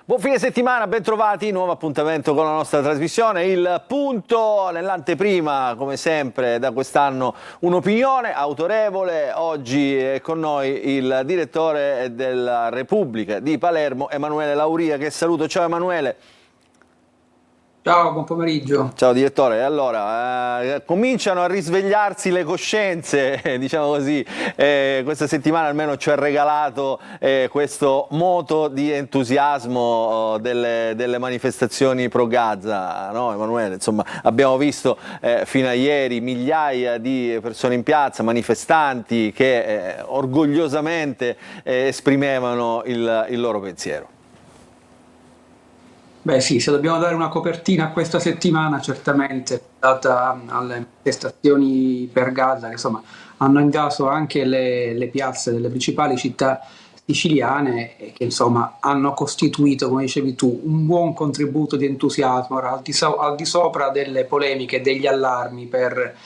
Buon fine settimana, bentrovati, nuovo appuntamento con la nostra trasmissione. Il punto nell'anteprima, come sempre, da quest'anno un'opinione autorevole. Oggi è con noi il direttore della Repubblica di Palermo, Emanuele Lauria, che saluto. Ciao Emanuele. Ciao, buon pomeriggio. Ciao direttore, allora cominciano a risvegliarsi le coscienze, diciamo così, questa settimana almeno ci ha regalato questo moto di entusiasmo delle manifestazioni pro Gaza, no Emanuele? Insomma, abbiamo visto fino a ieri migliaia di persone in piazza, manifestanti che orgogliosamente esprimevano il loro pensiero. Beh sì, se dobbiamo dare una copertina a questa settimana, certamente, data alle manifestazioni per Gaza, che insomma hanno invaso anche le piazze delle principali città siciliane e che insomma hanno costituito, come dicevi tu, un buon contributo di entusiasmo al di sopra delle polemiche e degli allarmi per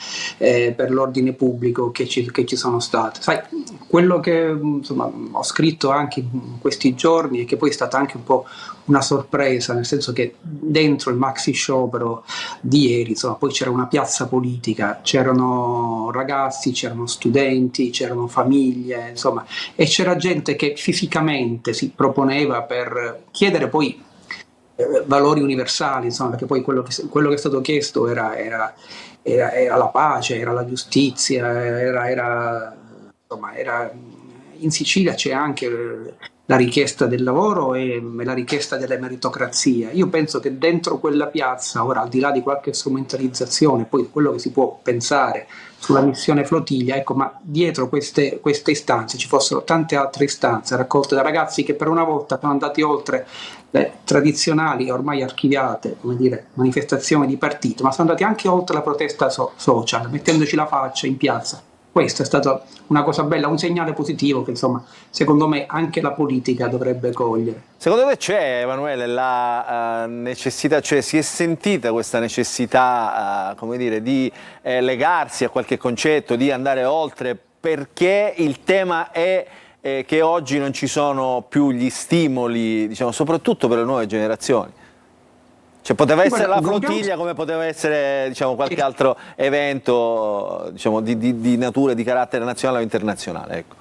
l'ordine pubblico che ci sono state. Sai, quello che insomma ho scritto anche in questi giorni e che poi è stata anche un po' una sorpresa, nel senso che dentro il maxi sciopero di ieri, insomma, poi c'era una piazza politica, c'erano ragazzi, c'erano studenti, c'erano famiglie, insomma, e c'era gente che fisicamente si proponeva per chiedere poi valori universali, insomma, perché poi quello che è stato chiesto era la pace, era la giustizia, insomma, in Sicilia c'è anche la richiesta del lavoro e la richiesta della meritocrazia. Io penso che dentro quella piazza, ora al di là di qualche strumentalizzazione, poi quello che si può pensare sulla missione flottiglia, ecco, ma dietro queste istanze ci fossero tante altre istanze raccolte da ragazzi che per una volta sono andati oltre le tradizionali, ormai archiviate, come dire, manifestazioni di partito, ma sono andati anche oltre la protesta social, mettendoci la faccia in piazza. Questa è stata una cosa bella, un segnale positivo che insomma secondo me anche la politica dovrebbe cogliere. Secondo te c'è, Emanuele, la necessità, cioè si è sentita questa necessità, come dire, di legarsi a qualche concetto, di andare oltre, perché il tema è che oggi non ci sono più gli stimoli, diciamo, soprattutto per le nuove generazioni? Cioè poteva essere la flottiglia come poteva essere, diciamo, qualche altro evento, diciamo, di natura, di carattere nazionale o internazionale, ecco.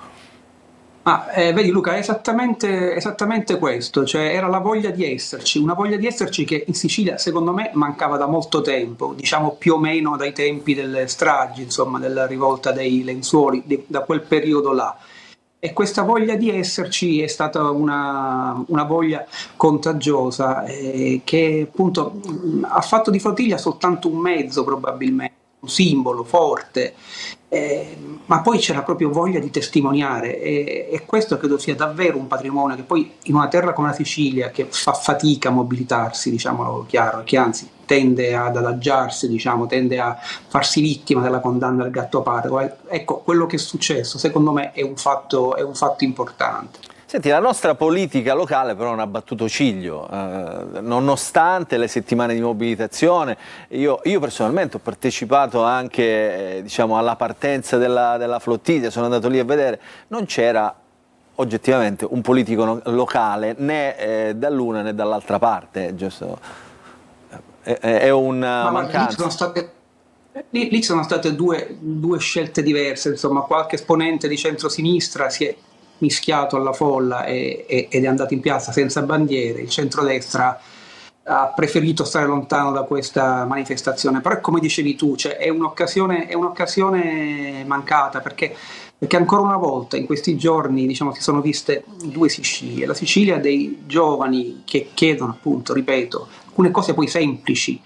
Vedi Luca, è esattamente questo, cioè era la voglia di esserci, una voglia di esserci che in Sicilia secondo me mancava da molto tempo, diciamo più o meno dai tempi delle stragi, insomma della rivolta dei lenzuoli, da quel periodo là. E questa voglia di esserci è stata una voglia contagiosa che appunto ha fatto di flottiglia soltanto un mezzo probabilmente, un simbolo forte, ma poi c'era proprio voglia di testimoniare e questo credo sia davvero un patrimonio che poi in una terra come la Sicilia che fa fatica a mobilitarsi, diciamolo chiaro, che anzi tende ad adagiarsi, diciamo, tende a farsi vittima della condanna del Gattopardo. Ecco, quello che è successo secondo me è un fatto importante. Senti, la nostra politica locale però non ha battuto ciglio, nonostante le settimane di mobilitazione. Io personalmente ho partecipato anche diciamo, alla partenza della flottiglia, sono andato lì a vedere, non c'era oggettivamente un politico locale né dall'una né dall'altra parte, giusto? È una mancanza. Lì sono state due scelte diverse, insomma, qualche esponente di centrosinistra si è mischiato alla folla ed è andato in piazza senza bandiere, il centrodestra ha preferito stare lontano da questa manifestazione, però come dicevi tu, cioè, è un'occasione mancata perché ancora una volta in questi giorni diciamo, si sono viste due Sicilie, la Sicilia dei giovani che chiedono appunto, ripeto, alcune cose poi semplici,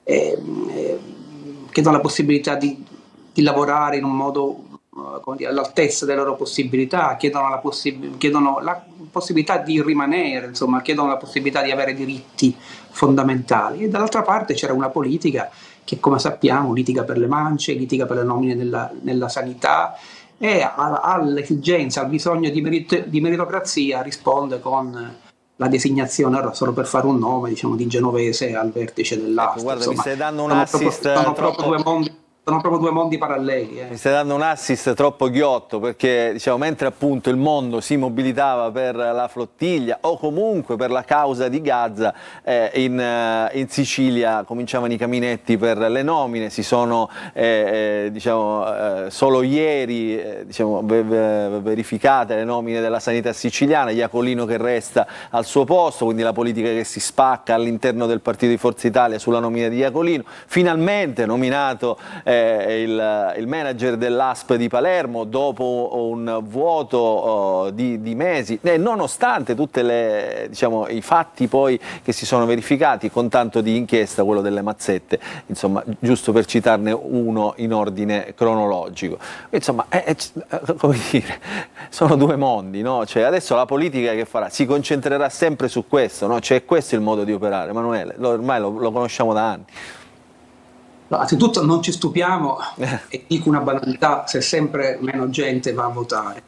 chiedono la possibilità di lavorare in un modo come dire, all'altezza delle loro possibilità, chiedono la possibilità di rimanere, insomma, chiedono la possibilità di avere diritti fondamentali. E dall'altra parte c'era una politica che, come sappiamo, litiga per le mance, litiga per le nomine nella sanità e all'esigenza, al bisogno di meritocrazia risponde con la designazione, ora solo per fare un nome, diciamo, di Genovese al vertice dell'asta. Ecco, guarda, insomma, mi stai dando un assist sono proprio due mondi. sono proprio due mondi paralleli. Mi stai dando un assist troppo ghiotto, perché diciamo, mentre appunto il mondo si mobilitava per la flottiglia o comunque per la causa di Gaza, in Sicilia cominciavano i caminetti per le nomine. Si sono solo ieri verificate le nomine della sanità siciliana, Iacolino che resta al suo posto, quindi la politica che si spacca all'interno del partito di Forza Italia sulla nomina di Iacolino. Finalmente nominato il manager dell'ASP di Palermo dopo un vuoto di mesi, nonostante tutti i fatti poi che si sono verificati, con tanto di inchiesta, quello delle mazzette, insomma, giusto per citarne uno in ordine cronologico. Insomma, come dire, sono due mondi, no? Cioè, adesso la politica che farà? Si concentrerà sempre su questo, no? Cioè, questo è il modo di operare, Emanuele, ormai lo conosciamo da anni. No, anzitutto non ci stupiamo, e dico una banalità, se sempre meno gente va a votare.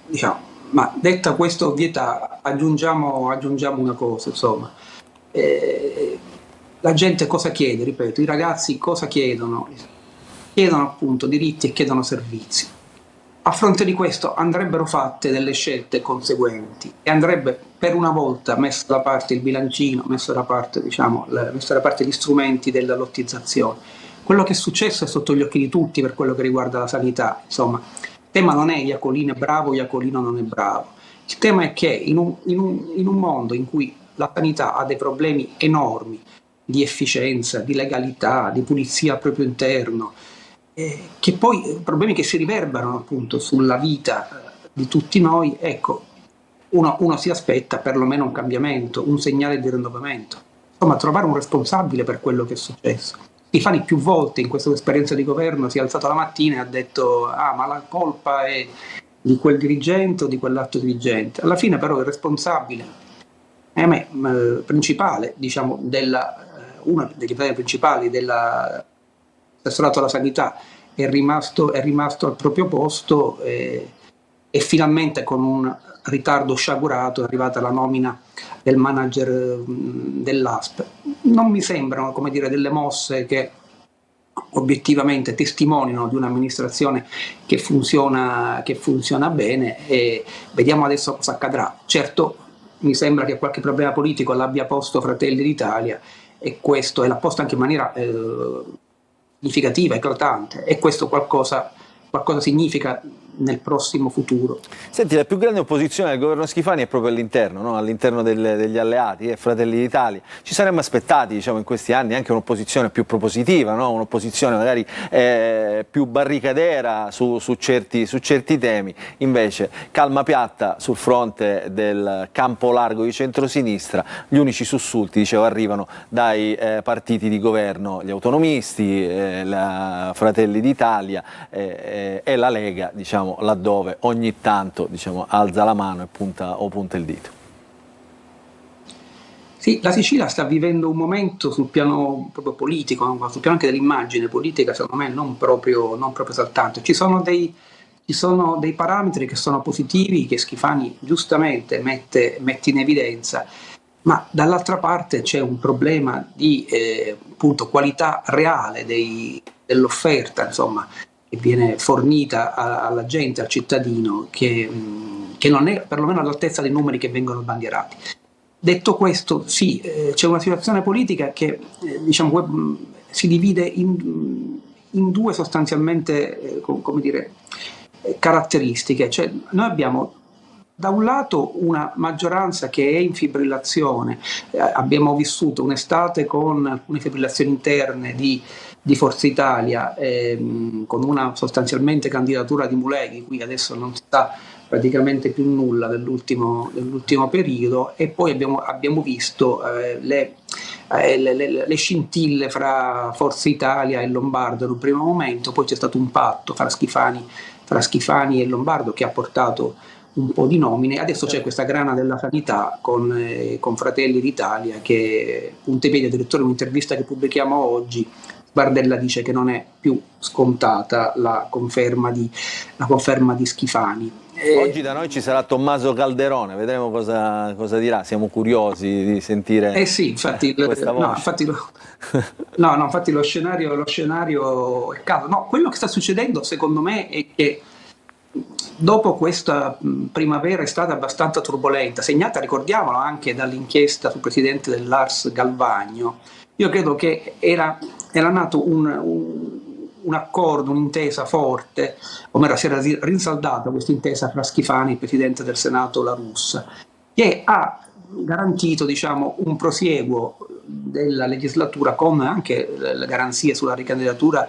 Diciamo, ma detta questa ovvietà, aggiungiamo una cosa, insomma. La gente cosa chiede? Ripeto, i ragazzi cosa chiedono? Chiedono appunto diritti e chiedono servizi. A fronte di questo andrebbero fatte delle scelte conseguenti e andrebbe per una volta messo da parte il bilancino, messo da parte gli strumenti della lottizzazione. Quello che è successo è sotto gli occhi di tutti per quello che riguarda la sanità. Insomma, il tema non è Iacolino è bravo, Iacolino non è bravo. Il tema è che in un mondo in cui la sanità ha dei problemi enormi di efficienza, di legalità, di pulizia al proprio interno, che poi problemi che si riverberano appunto sulla vita di tutti noi, ecco, uno si aspetta perlomeno un cambiamento, un segnale di rinnovamento, insomma trovare un responsabile per quello che è successo. Schifani più volte in questa esperienza di governo si è alzato la mattina e ha detto ma la colpa è di quel dirigente o di quell'altro dirigente. Alla fine però il responsabile principale, diciamo, uno degli problemi principali dell'assessorato alla sanità è rimasto al proprio posto e finalmente con un ritardo sciagurato è arrivata la nomina del manager dell'ASP. Non mi sembrano, come dire, delle mosse che obiettivamente testimoniano di un'amministrazione che funziona bene, e vediamo adesso cosa accadrà. Certo, mi sembra che qualche problema politico l'abbia posto Fratelli d'Italia, e questo, e l'ha posto anche in maniera significativa, eclatante, e questo qualcosa significa nel prossimo futuro. Senti, la più grande opposizione del governo Schifani è proprio all'interno, no? All'interno degli alleati, Fratelli d'Italia. Ci saremmo aspettati, diciamo, in questi anni anche un'opposizione più propositiva, no? Un'opposizione magari più barricadera su certi temi. Invece calma piatta sul fronte del campo largo di centrosinistra. Gli unici sussulti, dicevo, arrivano dai partiti di governo, gli autonomisti, Fratelli d'Italia e la Lega, diciamo, laddove ogni tanto, diciamo, alza la mano e punta il dito. Sì, la Sicilia sta vivendo un momento sul piano proprio politico, sul piano anche dell'immagine politica, secondo me non proprio esaltante. Ci sono dei parametri che sono positivi, che Schifani giustamente mette in evidenza, ma dall'altra parte c'è un problema di appunto qualità reale dell'offerta, insomma, che viene fornita alla gente, al cittadino, che non è perlomeno all'altezza dei numeri che vengono bandierati. Detto questo, sì, c'è una situazione politica che diciamo, si divide in due sostanzialmente come dire, caratteristiche. Cioè, noi abbiamo da un lato una maggioranza che è in fibrillazione, abbiamo vissuto un'estate con alcune fibrillazioni interne di Forza Italia, con una sostanzialmente candidatura di Muleghi, qui adesso non si sa praticamente più nulla dell'ultimo periodo, e poi abbiamo visto le scintille fra Forza Italia e Lombardo in un primo momento, poi c'è stato un patto fra Schifani e Lombardo che ha portato un po' di nomine. Adesso c'è questa grana della sanità con Fratelli d'Italia che punta i piedi, addirittura in un'intervista che pubblichiamo oggi Bardella dice che non è più scontata la conferma di Schifani. Oggi da noi ci sarà Tommaso Calderone, vedremo cosa dirà, siamo curiosi di sentire Sì, infatti, questa voce. infatti lo scenario è caldo. No, quello che sta succedendo secondo me è che dopo questa primavera è stata abbastanza turbolenta, segnata, ricordiamolo, anche dall'inchiesta sul presidente dell'Ars Galvagno. Io credo che era nato un accordo, un'intesa forte, o meglio si era rinsaldata questa intesa fra Schifani e il presidente del Senato La Russa, che ha garantito, diciamo, un prosieguo della legislatura con anche le garanzie sulla ricandidatura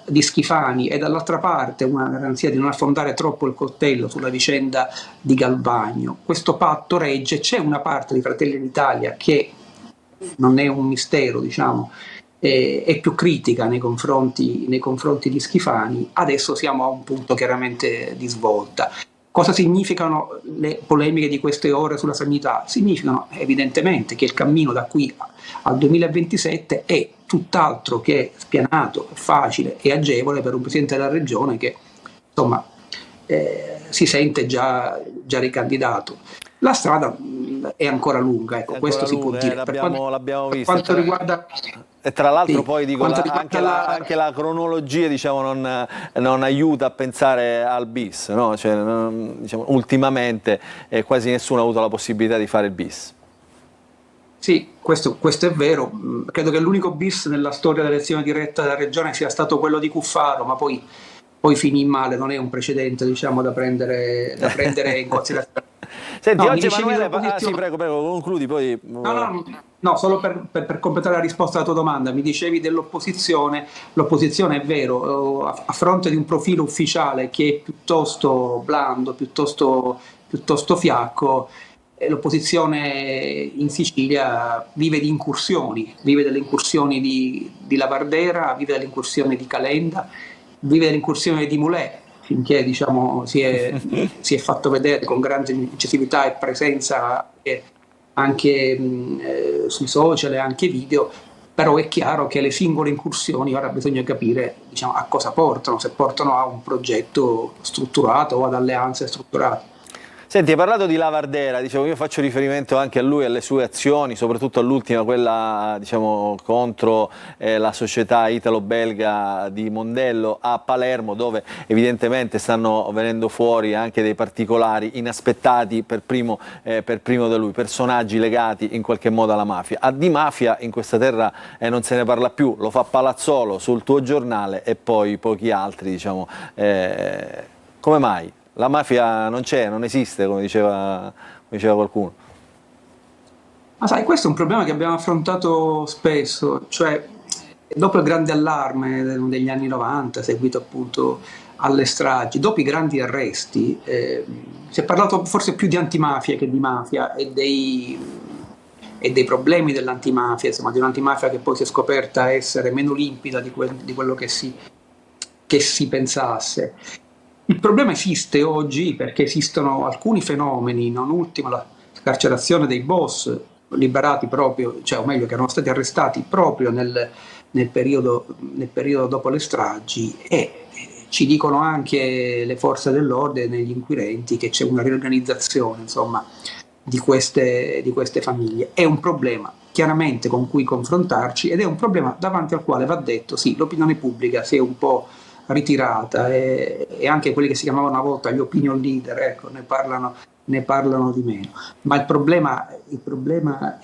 di Schifani e dall'altra parte una garanzia di non affondare troppo il coltello sulla vicenda di Galvagno. Questo patto regge, c'è una parte di Fratelli d'Italia che non è un mistero, diciamo, è più critica nei confronti di Schifani. Adesso siamo a un punto chiaramente di svolta. Cosa significano le polemiche di queste ore sulla sanità? Significano evidentemente che il cammino da qui al 2027 è tutt'altro che spianato, facile e agevole per un presidente della regione che insomma si sente già ricandidato. La strada è ancora lunga, ecco, questo si può dire. L'abbiamo visto. Per quanto riguarda... E tra l'altro sì, poi dico, anche la cronologia, diciamo, non aiuta a pensare al bis, no? Cioè, diciamo, ultimamente quasi nessuno ha avuto la possibilità di fare il bis. Sì, questo è vero. Credo che l'unico bis nella storia dell'elezione diretta della regione sia stato quello di Cuffaro, ma poi finì male, non è un precedente, diciamo, da prendere in considerazione. Senti, oggi Emanuele, sì, prego, concludi poi. No, solo per completare la risposta alla tua domanda, mi dicevi dell'opposizione. L'opposizione, è vero, a fronte di un profilo ufficiale che è piuttosto blando, piuttosto fiacco, l'opposizione in Sicilia vive di incursioni, vive delle incursioni di Lavardera, vive delle incursioni di Calenda, vive delle incursioni di Mulè, finché, diciamo, si è fatto vedere con grande incisività e presenza anche sui social e anche video. Però è chiaro che le singole incursioni ora bisogna capire, diciamo, a cosa portano, se portano a un progetto strutturato o ad alleanze strutturate. Senti, hai parlato di Lavardera, dicevo, io faccio riferimento anche a lui e alle sue azioni, soprattutto all'ultima, quella, diciamo, contro la società italo-belga di Mondello a Palermo, dove evidentemente stanno venendo fuori anche dei particolari inaspettati per primo da lui, personaggi legati in qualche modo alla mafia. Di mafia in questa terra non se ne parla più, lo fa Palazzolo sul tuo giornale e poi pochi altri, diciamo. Come mai? La mafia non c'è, non esiste, come diceva qualcuno. Ma sai, questo è un problema che abbiamo affrontato spesso, cioè dopo il grande allarme degli anni 90, seguito appunto alle stragi, dopo i grandi arresti, si è parlato forse più di antimafia che di mafia e dei problemi dell'antimafia, insomma, di un'antimafia che poi si è scoperta essere meno limpida di quello che si pensasse. Il problema esiste oggi perché esistono alcuni fenomeni, non ultimo la scarcerazione dei boss liberati proprio, cioè, o meglio, che erano stati arrestati proprio nel periodo dopo le stragi, e ci dicono anche le forze dell'ordine, gli inquirenti, che c'è una riorganizzazione, insomma, di queste famiglie. È un problema chiaramente con cui confrontarci ed è un problema davanti al quale va detto sì, l'opinione pubblica si è un po' ritirata e anche quelli che si chiamavano una volta gli opinion leader, ecco, ne parlano di meno. Ma il problema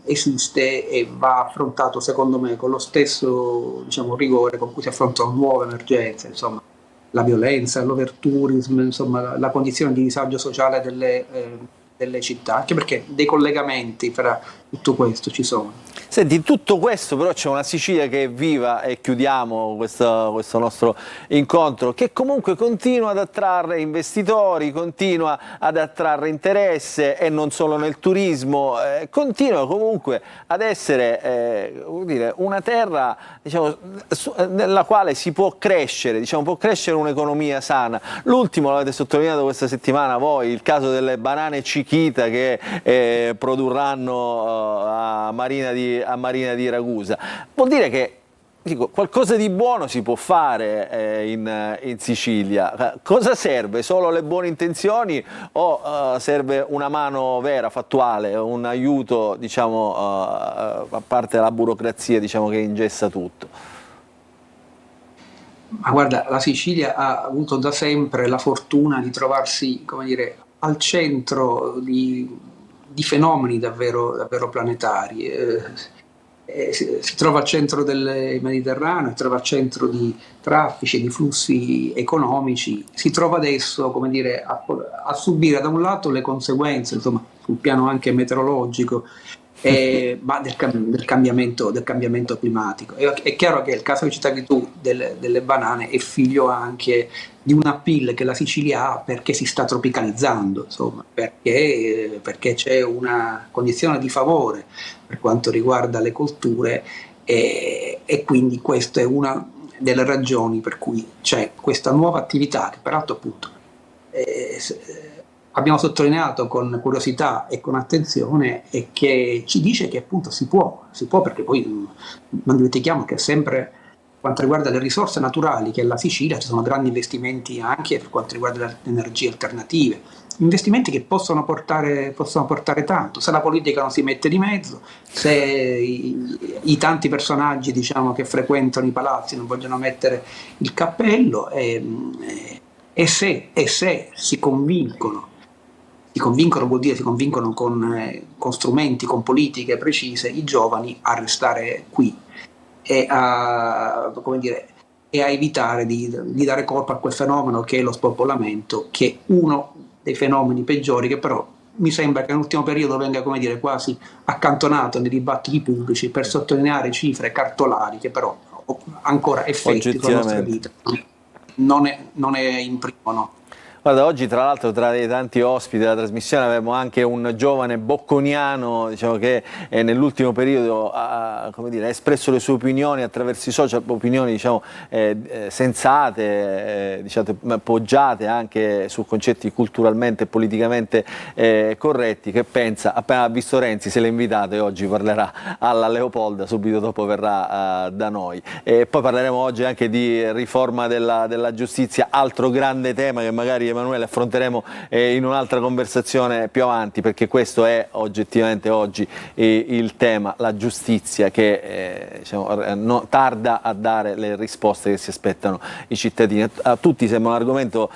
esiste e va affrontato, secondo me, con lo stesso, diciamo, rigore con cui si affrontano nuove emergenze, insomma, la violenza, l'overtourism, insomma, la condizione di disagio sociale delle città, anche perché dei collegamenti fra tutto questo ci sono. Senti, in tutto questo però c'è una Sicilia che è viva, e chiudiamo questo nostro incontro, che comunque continua ad attrarre investitori, continua ad attrarre interesse, e non solo nel turismo, continua comunque ad essere una terra, diciamo, nella quale si può crescere, diciamo, può crescere un'economia sana. L'ultimo l'avete sottolineato questa settimana voi, il caso delle banane Chiquita che produrranno a Marina di Ragusa. Vuol dire che, dico, qualcosa di buono si può fare in Sicilia. Cosa serve? Solo le buone intenzioni o serve una mano vera, fattuale, un aiuto, diciamo, a parte la burocrazia, diciamo, che ingessa tutto? Ma guarda, la Sicilia ha avuto da sempre la fortuna di trovarsi, come dire, al centro di fenomeni davvero, davvero planetari. Si trova al centro del Mediterraneo, si trova al centro di traffici, di flussi economici, si trova adesso, come dire, a subire da un lato le conseguenze, insomma, sul piano anche meteorologico, ma del cambiamento climatico. È chiaro che il caso che citavi tu delle banane è figlio anche di un appeal che la Sicilia ha perché si sta tropicalizzando, insomma, perché c'è una condizione di favore per quanto riguarda le colture e quindi questa è una delle ragioni per cui c'è questa nuova attività che peraltro appunto abbiamo sottolineato con curiosità e con attenzione e che ci dice che appunto si può perché poi non dimentichiamo che sempre per quanto riguarda le risorse naturali che è la Sicilia ci sono grandi investimenti anche per quanto riguarda le energie alternative, investimenti che possono portare tanto, se la politica non si mette di mezzo, se i tanti personaggi diciamo, che frequentano i palazzi non vogliono mettere il cappello e se si convincono vuol dire si convincono con strumenti, con politiche precise i giovani a restare qui e come dire, e a evitare di dare colpo a quel fenomeno che è lo spopolamento, che è uno dei fenomeni peggiori che però mi sembra che nell'ultimo periodo venga come dire, quasi accantonato nei dibattiti pubblici per sottolineare cifre cartolari che però ancora effetti sulla nostra vita non ne imprimono. Guarda, oggi tra l'altro tra i tanti ospiti della trasmissione avevamo anche un giovane bocconiano, diciamo, che nell'ultimo periodo come dire, ha espresso le sue opinioni attraverso i social, opinioni diciamo, sensate, diciamo, poggiate anche su concetti culturalmente e politicamente corretti, che pensa, appena ha visto Renzi se l'ha invitato e oggi parlerà alla Leopolda, subito dopo verrà da noi. E poi parleremo oggi anche di riforma della giustizia, altro grande tema che magari Emanuele affronteremo in un'altra conversazione più avanti, perché questo è oggettivamente oggi il tema, la giustizia che diciamo, tarda a dare le risposte che si aspettano i cittadini. A tutti sembra un argomento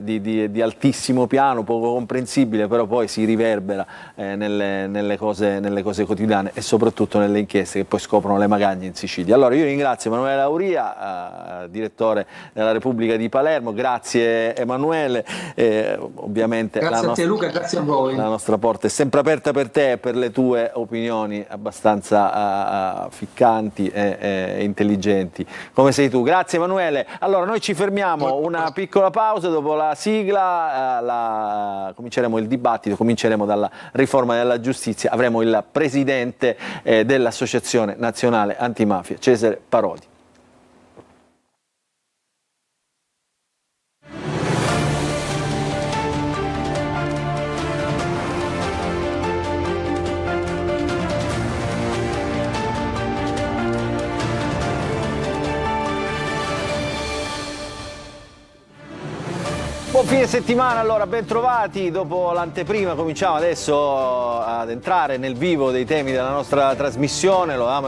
di altissimo piano, poco comprensibile, però poi si riverbera nelle cose quotidiane e soprattutto nelle inchieste che poi scoprono le magagne in Sicilia. Allora io ringrazio Emanuele Lauria, direttore della Repubblica di Palermo, grazie Emanuele. Ovviamente grazie a te Luca, grazie a voi. La nostra porta è sempre aperta per te e per le tue opinioni abbastanza ficcanti e intelligenti come sei tu. Grazie Emanuele. Allora noi ci fermiamo, una piccola pausa, dopo la sigla cominceremo il dibattito, cominceremo dalla riforma della giustizia, avremo il presidente dell'Associazione Nazionale Antimafia, Cesare Parodi. Buon fine settimana, allora ben trovati. Dopo l'anteprima cominciamo adesso ad entrare nel vivo dei temi della nostra trasmissione. Lo avevamo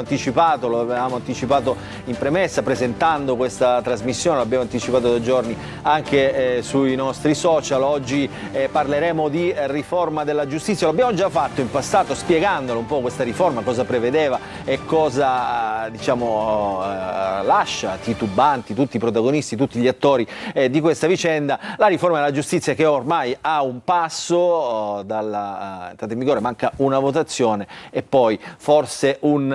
anticipato in premessa presentando questa trasmissione, l'abbiamo anticipato da giorni anche sui nostri social. Oggi parleremo di riforma della giustizia, l'abbiamo già fatto in passato spiegandolo un po' questa riforma, cosa prevedeva e cosa diciamo lascia titubanti tutti i protagonisti, tutti gli attori di questa vicenda. La riforma della giustizia che ormai ha un passo dalla entrata in vigore, manca una votazione e poi forse un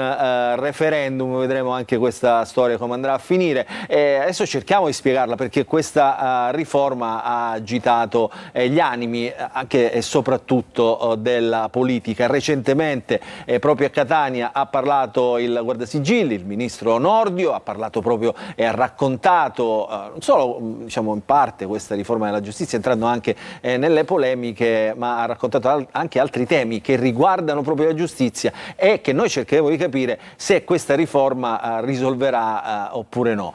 referendum, vedremo anche questa storia come andrà a finire. Adesso cerchiamo di spiegarla, perché questa riforma ha agitato gli animi anche e soprattutto della politica. Recentemente proprio a Catania ha parlato il Guardasigilli, il ministro Nordio, ha parlato proprio e ha raccontato non solo diciamo in parte questa riforma della giustizia, entrando anche nelle polemiche, ma ha raccontato anche altri temi che riguardano proprio la giustizia e che noi cercheremo di capire se questa riforma risolverà oppure no.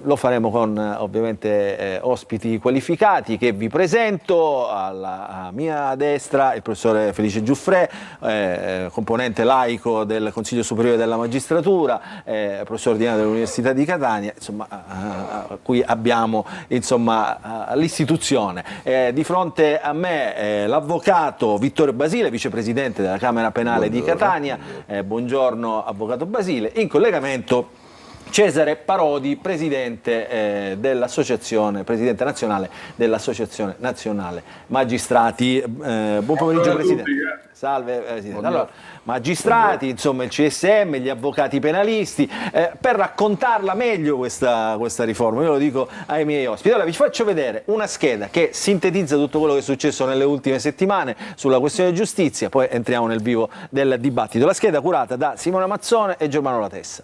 Lo faremo con ovviamente ospiti qualificati che vi presento. Alla mia destra il professore Felice Giuffrè, componente laico del Consiglio Superiore della Magistratura, professore ordinario dell'Università di Catania, insomma, qui abbiamo l'istituzione. Di fronte a me l'avvocato Vittorio Basile, vicepresidente della Camera Penale di Catania. Buongiorno avvocato Basile. In collegamento Cesare Parodi, presidente dell'associazione, presidente nazionale dell'Associazione Nazionale Magistrati. Buon pomeriggio Presidente. Salve Presidente. Allora, magistrati, insomma il CSM, gli avvocati penalisti, per raccontarla meglio questa riforma, io lo dico ai miei ospiti. Allora vi faccio vedere una scheda che sintetizza tutto quello che è successo nelle ultime settimane sulla questione giustizia, poi entriamo nel vivo del dibattito. La scheda curata da Simone Mazzone e Germano Latessa.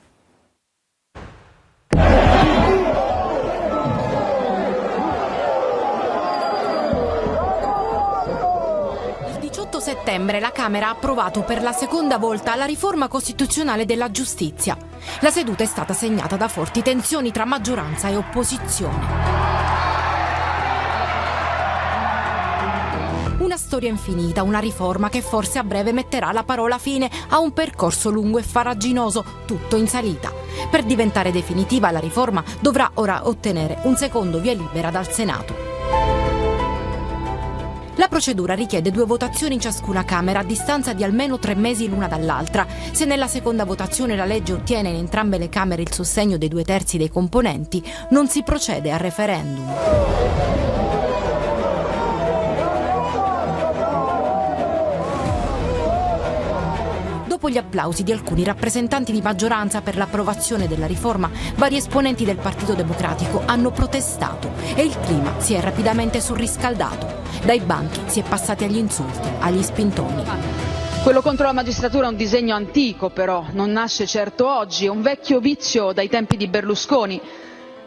Il 18 settembre la Camera ha approvato per la seconda volta la riforma costituzionale della giustizia. La seduta è stata segnata da forti tensioni tra maggioranza e opposizione. Una storia infinita, una riforma che forse a breve metterà la parola fine a un percorso lungo e farraginoso, tutto in salita. Per diventare definitiva la riforma dovrà ora ottenere un secondo via libera dal Senato. La procedura richiede 2 votazioni in ciascuna Camera a distanza di almeno 3 mesi l'una dall'altra. Se nella seconda votazione la legge ottiene in entrambe le Camere il sostegno dei 2/3 dei componenti, non si procede al referendum. Dopo gli applausi di alcuni rappresentanti di maggioranza per l'approvazione della riforma, vari esponenti del Partito Democratico hanno protestato e il clima si è rapidamente surriscaldato. Dai banchi si è passati agli insulti, agli spintoni. Quello contro la magistratura è un disegno antico, però non nasce certo oggi, è un vecchio vizio dai tempi di Berlusconi.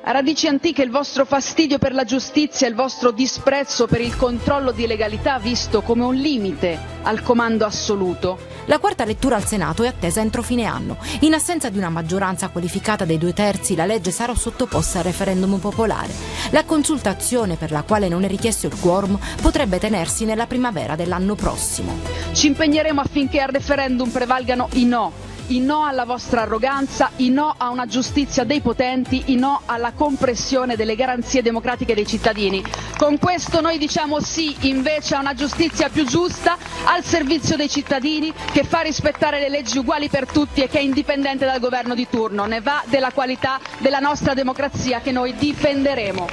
A radici antiche il vostro fastidio per la giustizia e il vostro disprezzo per il controllo di legalità visto come un limite al comando assoluto. La quarta lettura al Senato è attesa entro fine anno. In assenza di una maggioranza qualificata dei 2/3, la legge sarà sottoposta al referendum popolare. La consultazione, per la quale non è richiesto il quorum, potrebbe tenersi nella primavera dell'anno prossimo. Ci impegneremo affinché al referendum prevalgano i no. I no alla vostra arroganza, i no a una giustizia dei potenti, i no alla compressione delle garanzie democratiche dei cittadini. Con questo noi diciamo sì invece a una giustizia più giusta, al servizio dei cittadini, che fa rispettare le leggi uguali per tutti e che è indipendente dal governo di turno. Ne va della qualità della nostra democrazia che noi difenderemo.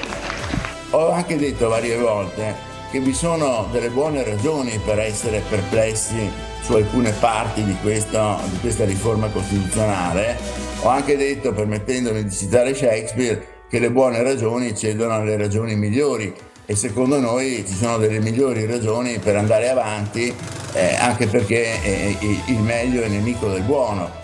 Ho anche detto varie volte che vi sono delle buone ragioni per essere perplessi su alcune parti di questa riforma costituzionale. Ho anche detto, permettendomi di citare Shakespeare, che le buone ragioni cedono alle ragioni migliori e secondo noi ci sono delle migliori ragioni per andare avanti, anche perché il meglio è nemico del buono.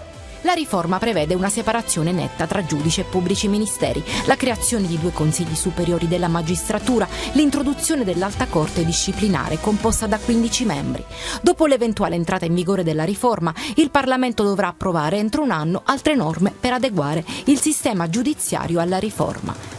La riforma prevede una separazione netta tra giudici e pubblici ministeri, la creazione di 2 consigli superiori della magistratura, l'introduzione dell'Alta Corte disciplinare composta da 15 membri. Dopo l'eventuale entrata in vigore della riforma, il Parlamento dovrà approvare entro un anno altre norme per adeguare il sistema giudiziario alla riforma.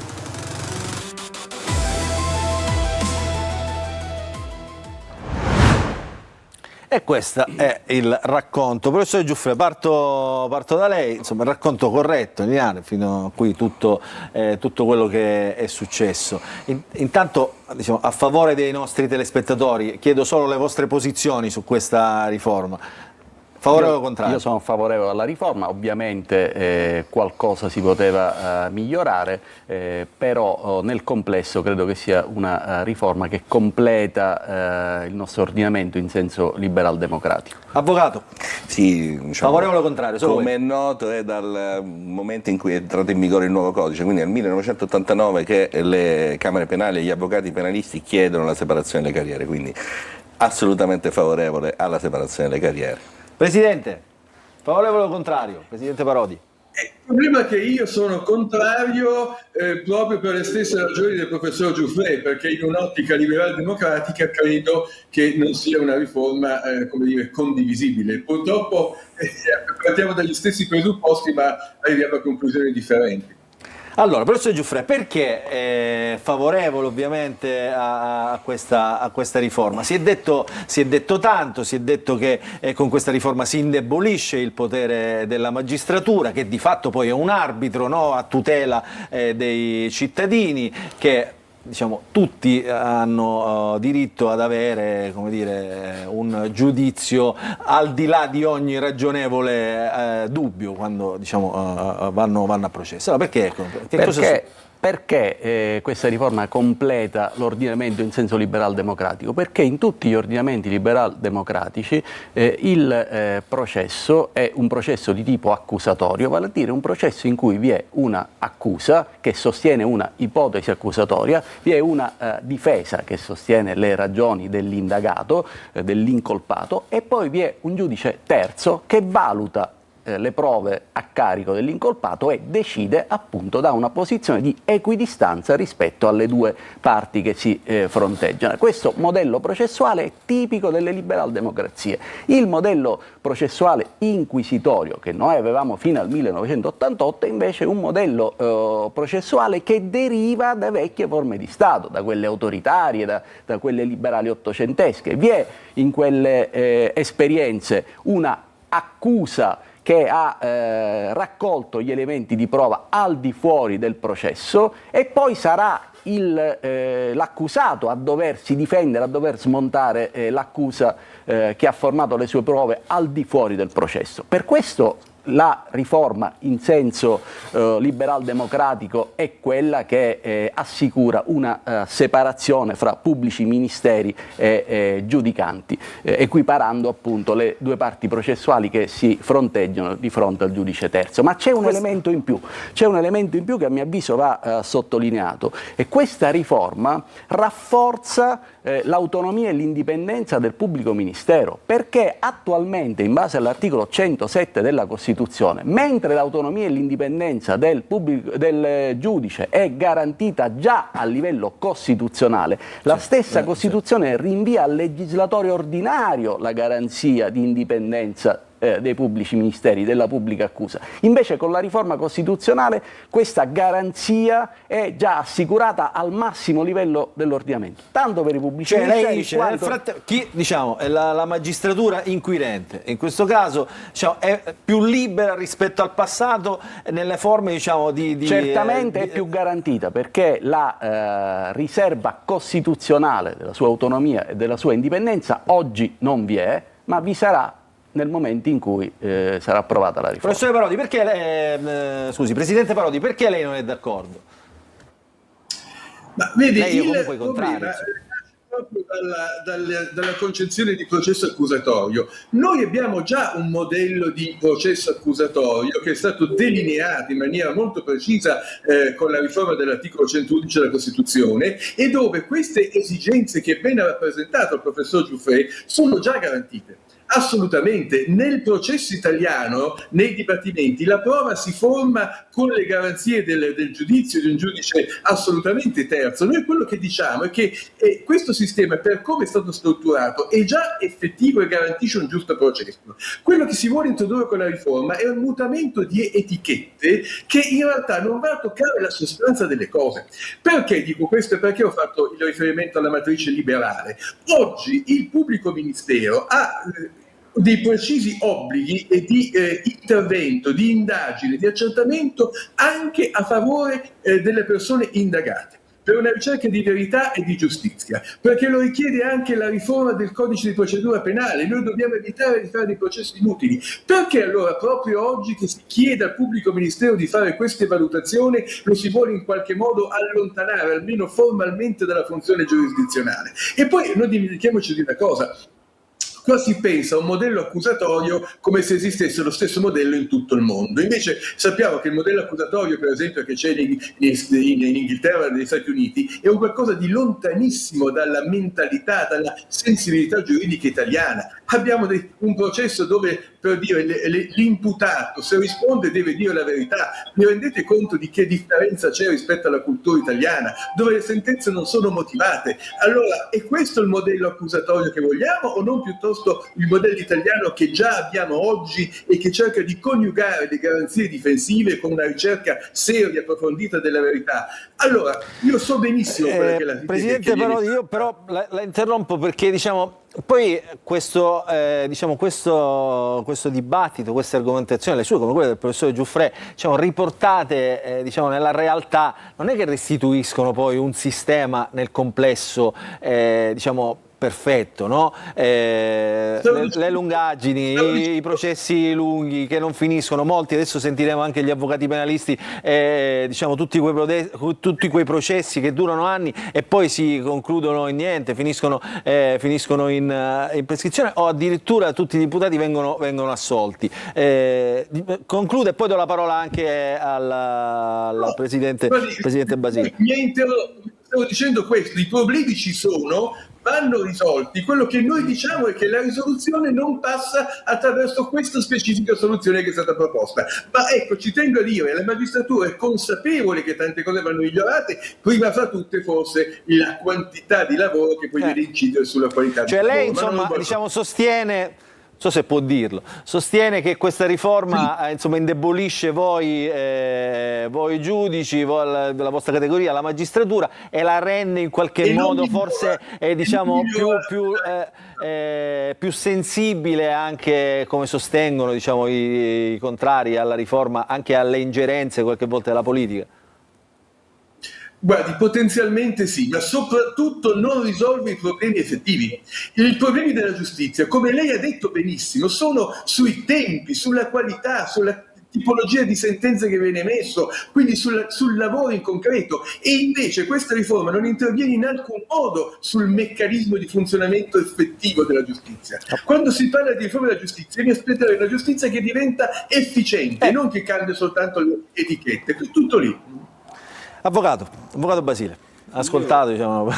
E questo è il racconto. Professore Giuffre, parto da lei, insomma il racconto corretto, lineare, fino a qui tutto quello che è successo. Intanto, diciamo, a favore dei nostri telespettatori, chiedo solo le vostre posizioni su questa riforma. Favorevole o contrario? Io sono favorevole alla riforma, ovviamente qualcosa si poteva migliorare, però nel complesso credo che sia una riforma che completa il nostro ordinamento in senso liberal-democratico. Avvocato? Sì, diciamo, favorevole o contrario? Come è noto è dal momento in cui è entrato in vigore il nuovo codice, quindi nel 1989 che le Camere penali e gli avvocati penalisti chiedono la separazione delle carriere, quindi assolutamente favorevole alla separazione delle carriere. Presidente, favorevole o contrario? Presidente Parodi? Il problema è che io sono contrario proprio per le stesse ragioni del professor Giuffre, perché in un'ottica liberal democratica credo che non sia una riforma condivisibile. Purtroppo partiamo dagli stessi presupposti, ma arriviamo a conclusioni differenti. Allora, professor Giuffre, perché è favorevole ovviamente a questa riforma? Si è detto tanto, si è detto che con questa riforma si indebolisce il potere della magistratura, che di fatto poi è un arbitro, no, a tutela dei cittadini, che diciamo tutti hanno diritto ad avere, come dire, un giudizio al di là di ogni ragionevole dubbio quando diciamo vanno a processo. Allora, perché questa riforma completa l'ordinamento in senso liberal-democratico? Perché in tutti gli ordinamenti liberal-democratici il processo è un processo di tipo accusatorio, vale a dire un processo in cui vi è una accusa che sostiene una ipotesi accusatoria, vi è una difesa che sostiene le ragioni dell'indagato, dell'incolpato, e poi vi è un giudice terzo che valuta le prove a carico dell'incolpato e decide appunto da una posizione di equidistanza rispetto alle due parti che si fronteggiano. Questo modello processuale è tipico delle liberal democrazie. Il modello processuale inquisitorio che noi avevamo fino al 1988 è invece un modello processuale che deriva da vecchie forme di Stato, da quelle autoritarie, da quelle liberali ottocentesche. Vi è in quelle esperienze una accusa che ha raccolto gli elementi di prova al di fuori del processo, e poi sarà l'accusato a doversi difendere, a dover smontare l'accusa che ha formato le sue prove al di fuori del processo. Per questo la riforma in senso liberal-democratico è quella che assicura una separazione fra pubblici ministeri e giudicanti, equiparando appunto le due parti processuali che si fronteggiano di fronte al giudice terzo. Ma c'è un elemento in più, che a mio avviso va sottolineato, e questa riforma rafforza l'autonomia e l'indipendenza del pubblico ministero, perché attualmente, in base all'articolo 107 della Costituzione, mentre l'autonomia e l'indipendenza del giudice è garantita già a livello costituzionale, la stessa Costituzione rinvia al legislatore ordinario la garanzia di indipendenza dei pubblici ministeri, della pubblica accusa. Invece con la riforma costituzionale questa garanzia è già assicurata al massimo livello dell'ordinamento, tanto per i pubblici ministeri. Lei dice, è la magistratura inquirente, in questo caso è più libera rispetto al passato nelle forme certamente è più garantita, perché la riserva costituzionale della sua autonomia e della sua indipendenza oggi non vi è, ma vi sarà nel momento in cui sarà approvata la riforma. Professore Parodi, Presidente Parodi, perché lei non è d'accordo? Ma vedi, lei il problema proprio dalla concezione di processo accusatorio. Noi abbiamo già un modello di processo accusatorio che è stato delineato in maniera molto precisa con la riforma dell'articolo 111 della Costituzione, e dove queste esigenze che ben ha rappresentato il professor Giuffre sono già garantite. Assolutamente, nel processo italiano, nei dibattimenti, la prova si forma con le garanzie del giudizio di un giudice assolutamente terzo. Noi quello che diciamo è che questo sistema, per come è stato strutturato, è già effettivo e garantisce un giusto processo. Quello che si vuole introdurre con la riforma è un mutamento di etichette che in realtà non va a toccare la sostanza delle cose. Perché dico questo e perché ho fatto il riferimento alla matrice liberale? Oggi il pubblico ministero ha dei precisi obblighi e di intervento, di indagine, di accertamento anche a favore delle persone indagate, per una ricerca di verità e di giustizia, perché lo richiede anche la riforma del codice di procedura penale. Noi dobbiamo evitare di fare dei processi inutili. Perché allora proprio oggi che si chiede al pubblico ministero di fare queste valutazioni lo si vuole in qualche modo allontanare, almeno formalmente, dalla funzione giurisdizionale? E poi non dimentichiamoci di una cosa. Qua si pensa a un modello accusatorio come se esistesse lo stesso modello in tutto il mondo. Invece sappiamo che il modello accusatorio, per esempio, che c'è in Inghilterra e negli Stati Uniti, è un qualcosa di lontanissimo dalla mentalità, dalla sensibilità giuridica italiana. Abbiamo un processo dove, per dire, l'imputato, se risponde, deve dire la verità. Vi rendete conto di che differenza c'è rispetto alla cultura italiana, dove le sentenze non sono motivate? Allora, è questo il modello accusatorio che vogliamo, o non piuttosto il modello italiano che già abbiamo oggi e che cerca di coniugare le garanzie difensive con una ricerca seria e approfondita della verità? Allora, io so benissimo quella che è la Presidente, io però la interrompo perché poi questo dibattito, queste argomentazioni, le sue come quelle del professore Giuffrè, riportate nella realtà, non è che restituiscono poi un sistema nel complesso perfetto, no? Le lungaggini, i processi lunghi che non finiscono, molti, adesso sentiremo anche gli avvocati penalisti, tutti quei processi che durano anni e poi si concludono in niente, finiscono in prescrizione o addirittura tutti gli imputati vengono assolti. Conclude e poi do la parola anche al Presidente Basile. Stavo dicendo questo, i problemi ci sono, vanno risolti. Quello che noi diciamo è che la risoluzione non passa attraverso questa specifica soluzione che è stata proposta. Ma ecco, ci tengo a dire, la magistratura è consapevole che tante cose vanno migliorate, prima fra tutte forse la quantità di lavoro che poi deve incidere sulla qualità del lavoro. Lei sostiene, non so se può dirlo, sostiene che questa riforma indebolisce voi giudici, la vostra categoria, la magistratura, e la rende in qualche modo forse più sensibile anche, come sostengono i contrari alla riforma, anche alle ingerenze qualche volta della politica? Guardi, potenzialmente sì, ma soprattutto non risolve i problemi effettivi. I problemi della giustizia, come lei ha detto benissimo, sono sui tempi, sulla qualità, sulla tipologia di sentenze che viene emesso, quindi sul lavoro in concreto, e invece questa riforma non interviene in alcun modo sul meccanismo di funzionamento effettivo della giustizia. Quando si parla di riforma della giustizia, mi aspetterei una giustizia che diventa efficiente, non che cambia soltanto le etichette, tutto lì. Avvocato Basile, ascoltato,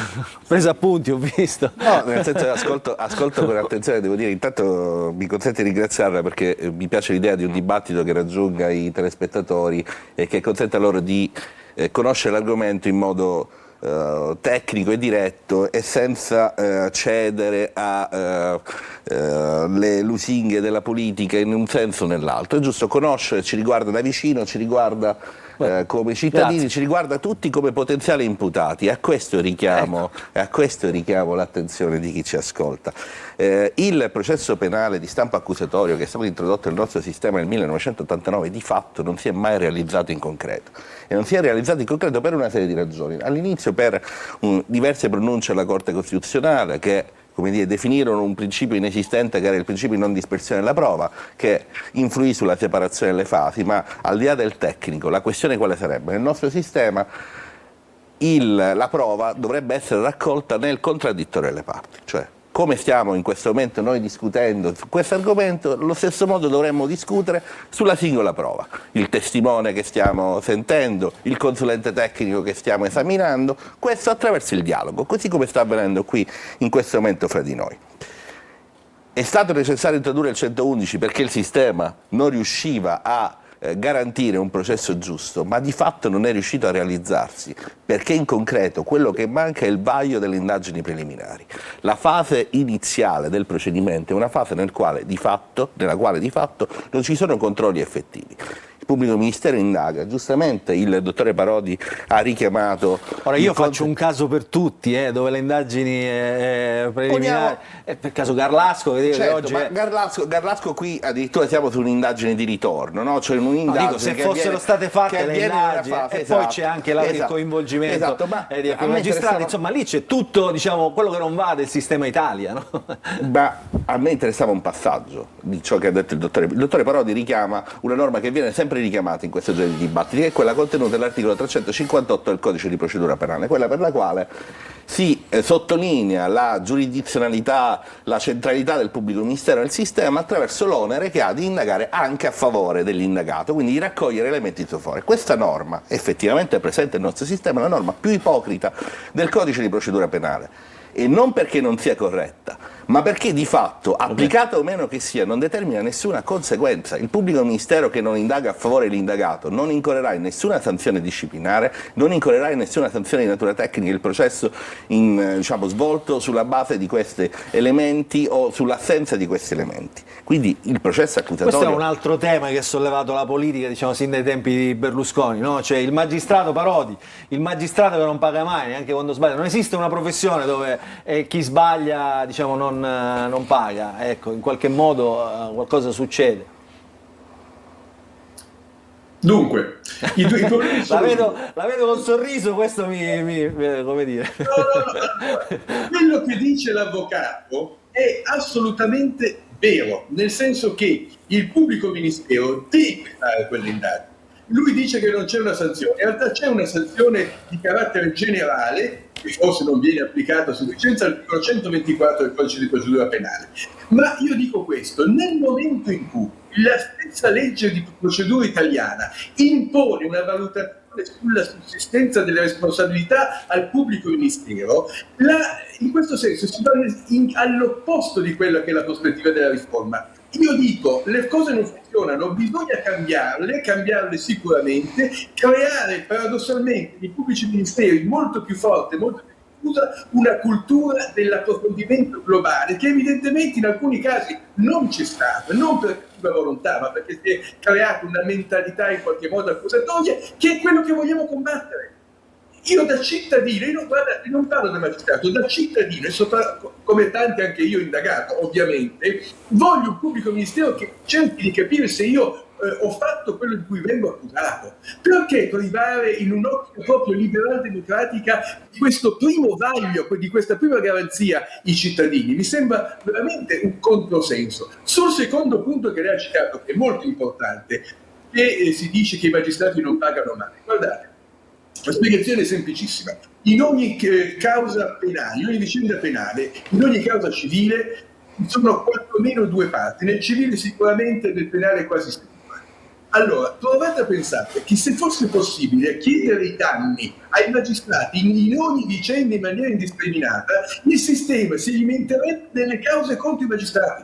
preso appunti, ho visto. No, nel senso ascolto con attenzione, devo dire, intanto mi consente di ringraziarla perché mi piace l'idea di un dibattito che raggiunga i telespettatori e che consenta loro di conoscere l'argomento in modo tecnico e diretto e senza cedere alle lusinghe della politica in un senso o nell'altro. È giusto conoscere, ci riguarda da vicino, ci riguarda come cittadini, grazie. Ci riguarda tutti come potenziali imputati, e a questo richiamo l'attenzione di chi ci ascolta. Il processo penale di stampo accusatorio che è stato introdotto nel nostro sistema nel 1989 di fatto non si è mai realizzato in concreto, e non si è realizzato in concreto per una serie di ragioni. All'inizio per diverse pronunce della Corte Costituzionale che definirono un principio inesistente, che era il principio di non dispersione della prova, che influì sulla separazione delle fasi, ma al di là del tecnico, la questione quale sarebbe? Nel nostro sistema la prova dovrebbe essere raccolta nel contraddittorio delle parti, cioè come stiamo in questo momento noi discutendo su questo argomento, allo stesso modo dovremmo discutere sulla singola prova. Il testimone che stiamo sentendo, il consulente tecnico che stiamo esaminando, questo attraverso il dialogo, così come sta avvenendo qui in questo momento fra di noi. È stato necessario introdurre il 111 perché il sistema non riusciva a garantire un processo giusto, ma di fatto non è riuscito a realizzarsi, perché in concreto quello che manca è il vaglio delle indagini preliminari. La fase iniziale del procedimento è una fase nella quale di fatto non ci sono controlli effettivi. Il pubblico ministero indaga, giustamente il dottore Parodi ha richiamato... Ora io faccio un caso per tutti, dove le indagini preliminari, per caso Garlasco, che certo, oggi ma Garlasco qui addirittura siamo su un'indagine di ritorno, no? Cioè un'indagine se fossero state fatte le indagini e poi c'è anche il coinvolgimento di alcuni magistrati, insomma lì c'è tutto quello che non va del sistema Italia, no? Ma a me interessava un passaggio di ciò che ha detto il dottore Parodi. Richiama una norma che viene sempre richiamata in questo genere di dibattiti, che è quella contenuta nell'articolo 358 del Codice di Procedura Penale, quella per la quale si sottolinea la giurisdizionalità, la centralità del pubblico ministero nel sistema attraverso l'onere che ha di indagare anche a favore dell'indagato, quindi di raccogliere elementi in suo favore. Questa norma effettivamente è presente nel nostro sistema, è la norma più ipocrita del Codice di Procedura Penale, e non perché non sia corretta, ma perché di fatto, applicata o meno che sia, non determina nessuna conseguenza. Il pubblico ministero che non indaga a favore dell'indagato non incorrerà in nessuna sanzione disciplinare, non incorrerà in nessuna sanzione di natura tecnica, il processo svolto sulla base di questi elementi o sull'assenza di questi elementi. Quindi il processo accusatorio... Questo è un altro tema che ha sollevato la politica, diciamo, sin dai tempi di Berlusconi, no? Cioè il magistrato Parodi, il magistrato che non paga mai, neanche quando sbaglia. Non esiste una professione dove chi sbaglia, diciamo, non paga. Ecco, in qualche modo qualcosa succede. Dunque, i problemi sono... la vedo con sorriso, questo come dire. No. Quello che dice l'avvocato è assolutamente vero, nel senso che il pubblico ministero deve fare quell'indagine. Lui dice che non c'è una sanzione, in realtà c'è una sanzione di carattere generale, che forse non viene applicata a sufficienza, all'articolo 124 del codice di procedura penale. Ma io dico questo, nel momento in cui la stessa legge di procedura italiana impone una valutazione sulla sussistenza delle responsabilità al pubblico ministero, in questo senso si va all'opposto di quella che è la prospettiva della riforma. Io dico, le cose non funzionano, bisogna cambiarle sicuramente, creare paradossalmente nei pubblici ministeri molto più forte, molto più diffusa, una cultura dell'approfondimento globale che evidentemente in alcuni casi non c'è stata, non per cattiva volontà, ma perché si è creata una mentalità in qualche modo accusatoria, che è quello che vogliamo combattere. Io da cittadino, non parlo da magistrato, da cittadino, e come tanti anche io indagato, ovviamente, voglio un pubblico ministero che cerchi di capire se io ho fatto quello di cui vengo accusato. Perché privare in un'ottica proprio liberal democratica di questo primo vaglio, di questa prima garanzia i cittadini? Mi sembra veramente un controsenso. Sul secondo punto che lei ha citato, che è molto importante, che si dice che i magistrati non pagano mai. Guardate, la spiegazione è semplicissima. In ogni causa penale, in ogni vicenda penale, in ogni causa civile, ci sono quantomeno due parti. Nel civile sicuramente, nel penale quasi sempre. Allora, provate a pensare che se fosse possibile chiedere i danni ai magistrati in ogni vicenda in maniera indiscriminata, il sistema si alimenterebbe delle cause contro i magistrati.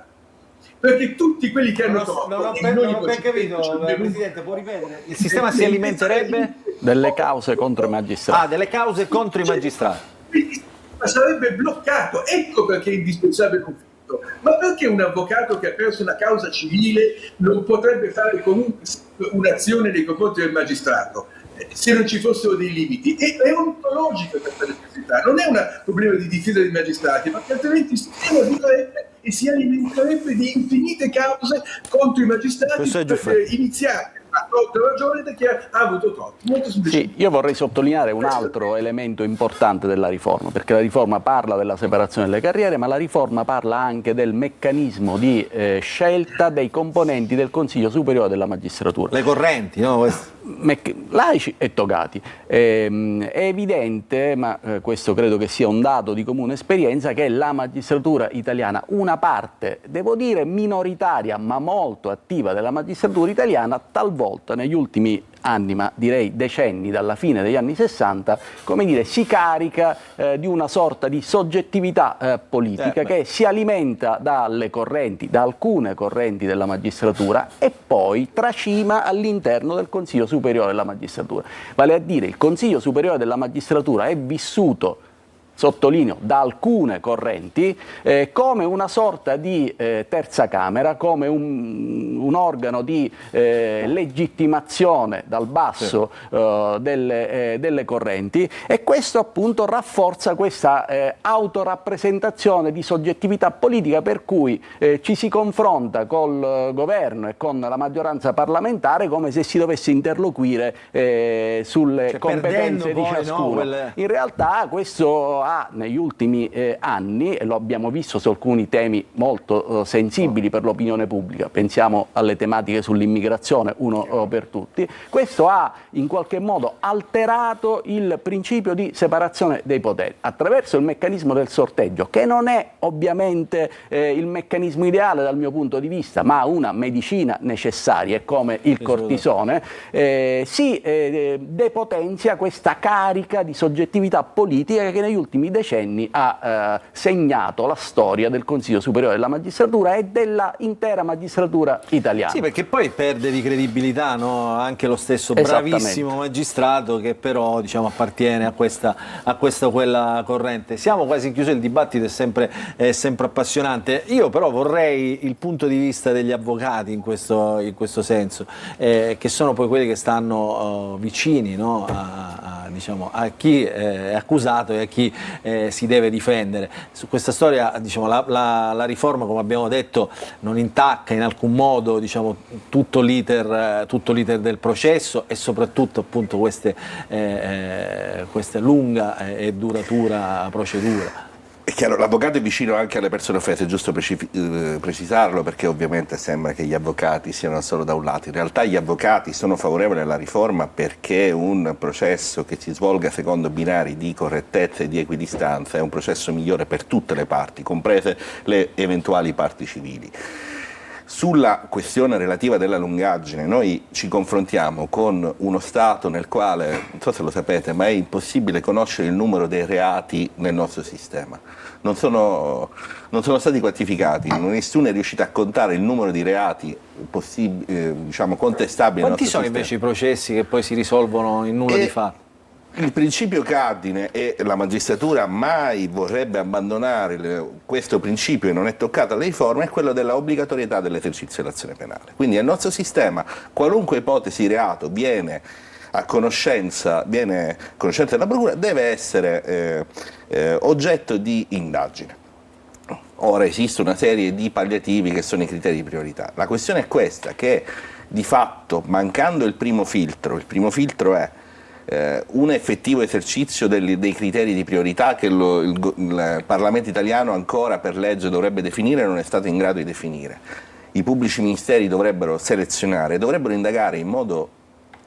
Perché tutti quelli che hanno torto... Non ho ben capito, Presidente, può ripetere? Il sistema si alimenterebbe... Delle cause contro i magistrati. Ah, delle cause contro i magistrati. Ma sarebbe bloccato, ecco perché è indispensabile un conflitto. Ma perché un avvocato che ha perso una causa civile non potrebbe fare comunque un'azione nei confronti del magistrato se non ci fossero dei limiti? È ontologica questa necessità, non è un problema di difesa dei magistrati, perché altrimenti il sistema vivrebbe e si alimenterebbe di infinite cause contro i magistrati iniziate. Ha torto ragione da chi ha avuto torto. Molto sì, io vorrei sottolineare un altro elemento importante della riforma, perché la riforma parla della separazione delle carriere, ma la riforma parla anche del meccanismo di scelta dei componenti del Consiglio Superiore della Magistratura. Le correnti, no? Laici e togati. È evidente, ma questo credo che sia un dato di comune esperienza, che la magistratura italiana, una parte, devo dire minoritaria, ma molto attiva della magistratura italiana, talvolta negli ultimi anni, ma direi decenni, dalla fine degli anni 60, come dire, si carica di una sorta di soggettività politica che si alimenta dalle correnti, da alcune correnti della magistratura e poi tracima all'interno del Consiglio Superiore della Magistratura. Vale a dire, il Consiglio Superiore della Magistratura è vissuto, sottolineo, da alcune correnti, come una sorta di terza Camera, come un organo di legittimazione dal basso delle correnti, e questo appunto rafforza questa autorappresentazione di soggettività politica, per cui ci si confronta col governo e con la maggioranza parlamentare come se si dovesse interloquire sulle competenze di ciascuno. In realtà questo negli ultimi anni, e lo abbiamo visto su alcuni temi molto sensibili per l'opinione pubblica, pensiamo alle tematiche sull'immigrazione, uno per tutti, questo ha in qualche modo alterato il principio di separazione dei poteri attraverso il meccanismo del sorteggio, che non è ovviamente il meccanismo ideale dal mio punto di vista, ma una medicina necessaria, come il cortisone, si depotenzia questa carica di soggettività politica che negli ultimi ultimi decenni ha segnato la storia del Consiglio Superiore della Magistratura e della intera magistratura italiana. Sì, perché poi perde di credibilità, no? Anche lo stesso bravissimo magistrato che però appartiene a questa o quella corrente. Siamo quasi in chiusura, il dibattito è sempre appassionante. Io però vorrei il punto di vista degli avvocati in questo senso, che sono poi quelli che stanno vicini, no? a chi è accusato e a chi si deve difendere. Su questa storia la riforma, come abbiamo detto, non intacca in alcun modo tutto l'iter del processo e soprattutto appunto questa lunga e duratura procedura. È chiaro, l'avvocato è vicino anche alle persone offese, è giusto precisarlo, perché ovviamente sembra che gli avvocati siano solo da un lato. In realtà gli avvocati sono favorevoli alla riforma perché un processo che si svolga secondo binari di correttezza e di equidistanza è un processo migliore per tutte le parti, comprese le eventuali parti civili. Sulla questione relativa della lungaggine, noi ci confrontiamo con uno Stato nel quale, non so se lo sapete, ma è impossibile conoscere il numero dei reati nel nostro sistema. Non sono stati quantificati, nessuno è riuscito a contare il numero di reati contestabili. Quanti sono invece i processi che poi si risolvono in nulla di fatto? Il principio cardine, e la magistratura mai vorrebbe abbandonare questo principio e non è toccata alla riforma, è quello della obbligatorietà dell'esercizio dell'azione penale. Quindi nel nostro sistema qualunque ipotesi di reato viene a conoscenza della procura, deve essere oggetto di indagine. Ora esiste una serie di palliativi che sono i criteri di priorità. La questione è questa, che di fatto, mancando il primo filtro è un effettivo esercizio dei criteri di priorità che il Parlamento italiano ancora per legge dovrebbe definire e non è stato in grado di definire. I pubblici ministeri dovrebbero selezionare, dovrebbero indagare in modo